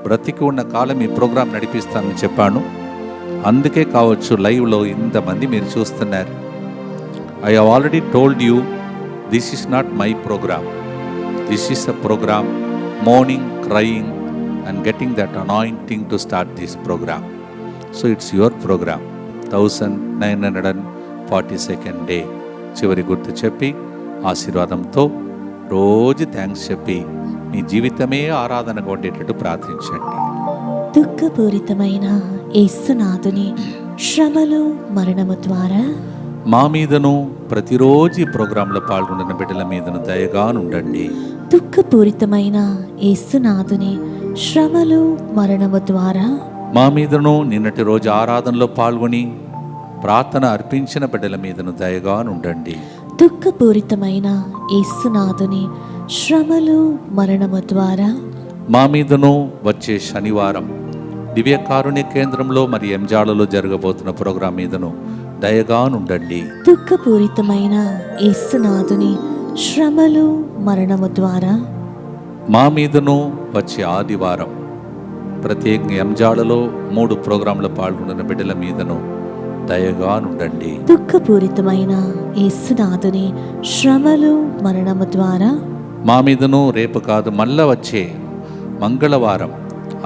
బ్రతికి ఉన్న కాలం ఈ ప్రోగ్రాం నడిపిస్తానని చెప్పాను. అందుకే కావచ్చు లైవ్లో ఇంతమంది మీరు చూస్తున్నారు. I have already told you, this is not my programme, this is a programme mourning crying and getting that anointing to start this program. So it's your program, 1942nd day. చివరి గుర్తు చెప్పి ఆశీర్వాదంతో రోజు థ్యాంక్స్ చెప్పి మీ జీవితమే ఆరాధనగా ఉండేటట్టు ప్రార్థించండి. దుఃఖపూరితమైన యేసునాథుని శ్రమలు మరణము ద్వారా మా మీదను ప్రతిరోజు ఈ ప్రోగ్రాంలో పాల్గొన్న బిడ్డల మీదను దయగా ఉండండి. దుఃఖపూరితమైన యేసునాథుని శ్రమలు మరణము ద్వారా మా మీదను నిన్నటి రోజు ఆరాధనలో పాల్గొని ప్రార్థన అర్పించిన బిడ్డల మీదను దయగా ఉండండి. దుఃఖపూరితమైన యేసునాథుని శ్రమలు మరణము ద్వారా మా మీదను వచ్చే శనివారం దివ్యకారుణ్య కేంద్రంలో మరి ఎంజాలలో జరగబోతున్న ప్రోగ్రాం మీదను దయగా ఉండండి. దుఃఖపూరితమైన యేసునాథుని శ్రమలు మరణము ద్వారా మా మీదను వచ్చే ఆదివారం ప్రత్యేకంగా ఎంజాలలో 3 ప్రోగ్రాంలో పాల్గొన్న బిడ్డల మీదను దయగా ఉండండి. దుఃఖపూరితమైన యేసునాథుని శ్రమలు మరణము ద్వారా మా మీదను రేపు కాదు మళ్ళా వచ్చే మంగళవారం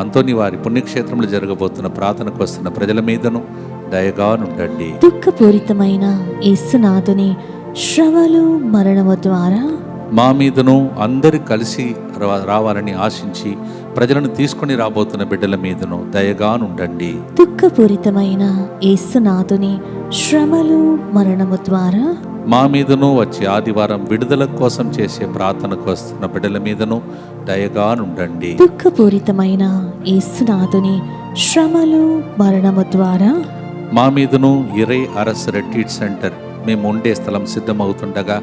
అంతోని వారి పుణ్యక్షేత్రంలో జరగబోతున్న ప్రార్థనకు వస్తున్న ప్రజల మీదను దయగా ఉండండి. దుఃఖపూరితమైన యేసునాథుని శ్రమలు మరణము ద్వారా మా మీదను అందరు కలిసి రావాలని ఆశించి ప్రజలను తీసుకొని రాబోతున్న బిడ్డల మీదను దయగా ఉండండి. దుఃఖపూరితమైన యేసునాథుని శ్రమలు మరణము ద్వారా మా మీదను వచ్చే ఆదివారం విడుదల కోసం చేసే ప్రార్థనకు వస్తున్న బిడ్డల మీదను దయగా ఉండండి. దుఃఖపూరితమైన యేసునాథుని శ్రమలు మరణము ద్వారా మా మీదను ఇరై అరస్ రెట్రీట్ సెంటర్ మేము ఉండే స్థలం సిద్ధమవుతుండగా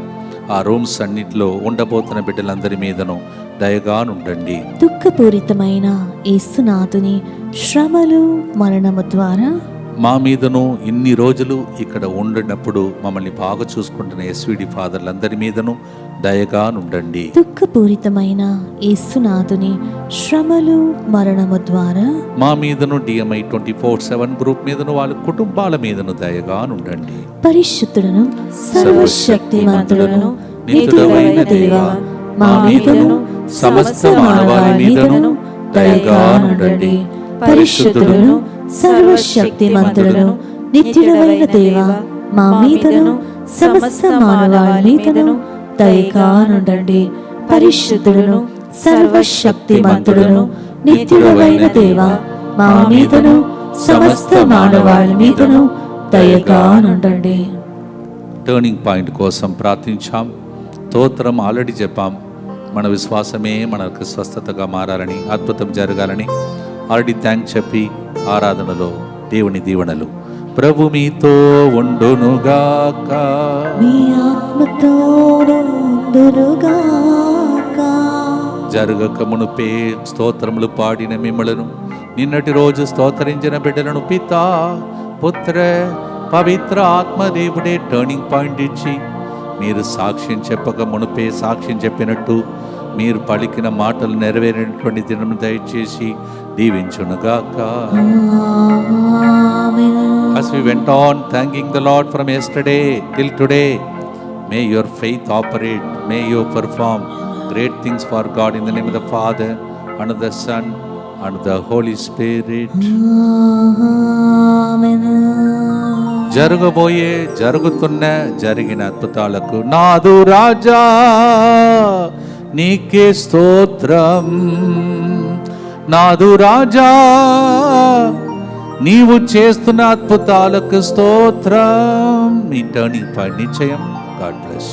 ఆ రూమ్స్ అన్నింటిలో ఉండబోతున్న బిడ్డలందరి మీదను దయగా ఉండండి. దుఃఖపూరితమైన యేసునాథుని శ్రమలు మరణము ద్వారా మా మీదను ఇన్ని రోజులు ఇక్కడ ఉండినప్పుడు మమ్మల్ని బాగా చూసుకుంటున్న ఎస్విడి ఫాదర్లందరి మీదను దయగా ఉండండి. దుఃఖపూరితమైన యేసునాథుని శ్రమలు మరణము ద్వారా మా మీదను డిఎంఐ 24/7 గ్రూప్ మీదను వాళ్ళ కుటుంబాల మీదను దయగా ఉండండి. పరిశుద్ధులను సర్వశక్తిమంతులను నిత్యుడైన దేవా, మా మీదను సమస్త మానవాళి మీదను దయగా ఉండండి. పరిశుద్ధులను సర్వశక్తిమంతులను నిత్యుడైన దేవా, మా మీదను సమస్త మానవాళి మీదను దయగా ఉండండి. పరిశుద్ధులను సర్వశక్తిమంతులను నిత్యుడైన దేవా, మా మీదను సమస్త మానవాళి మీదను దయగా నుండండి. టర్నింగ్ పాయింట్ కోసం ప్రార్థించాం. స్తోత్రం ఆల్రెడీ చెప్పాం. మన విశ్వాసమే మనకు స్వస్థతగా మారాలని, అద్భుతం జరగాలని ఆల్రెడీ థ్యాంక్ చెప్పి ఆరాధనలో దేవుని దీవెనలు ప్రభు మీతో ఉండునుగాక. మీ ఆత్మతోను ఉండునుగాక. జరగక మునుపే స్తోత్రములు పాడిన మిమ్మలను, నిన్నటి రోజు స్తోత్రించిన బిడ్డలను పితా, పుత్ర, పవిత్ర ఆత్మదేవుడే టర్నింగ్ పాయింట్ ఇచ్చి మీరు సాక్ష్యం చెప్పక మునుపే సాక్ష్యం చెప్పినట్టు మీరు పలికిన మాటలు నెరవేరినటువంటి దినం దయచేసి దీవించునుగాక. As we went on thanking the Lord from yesterday till today, may your faith operate, may you perform great things for God in the name of the Father and of the Son and the Holy Spirit. జరగబోయే, జరుగుతున్న, జరిగిన అద్భుతాలకు నాదు రాజా నీకే స్తోత్రం. నాదు రాజా నీవు చేస్తున్న అద్భుతాలకు స్తోత్రం. మీ టర్నింగ్ పాయింట్ నిశ్చయం. God bless.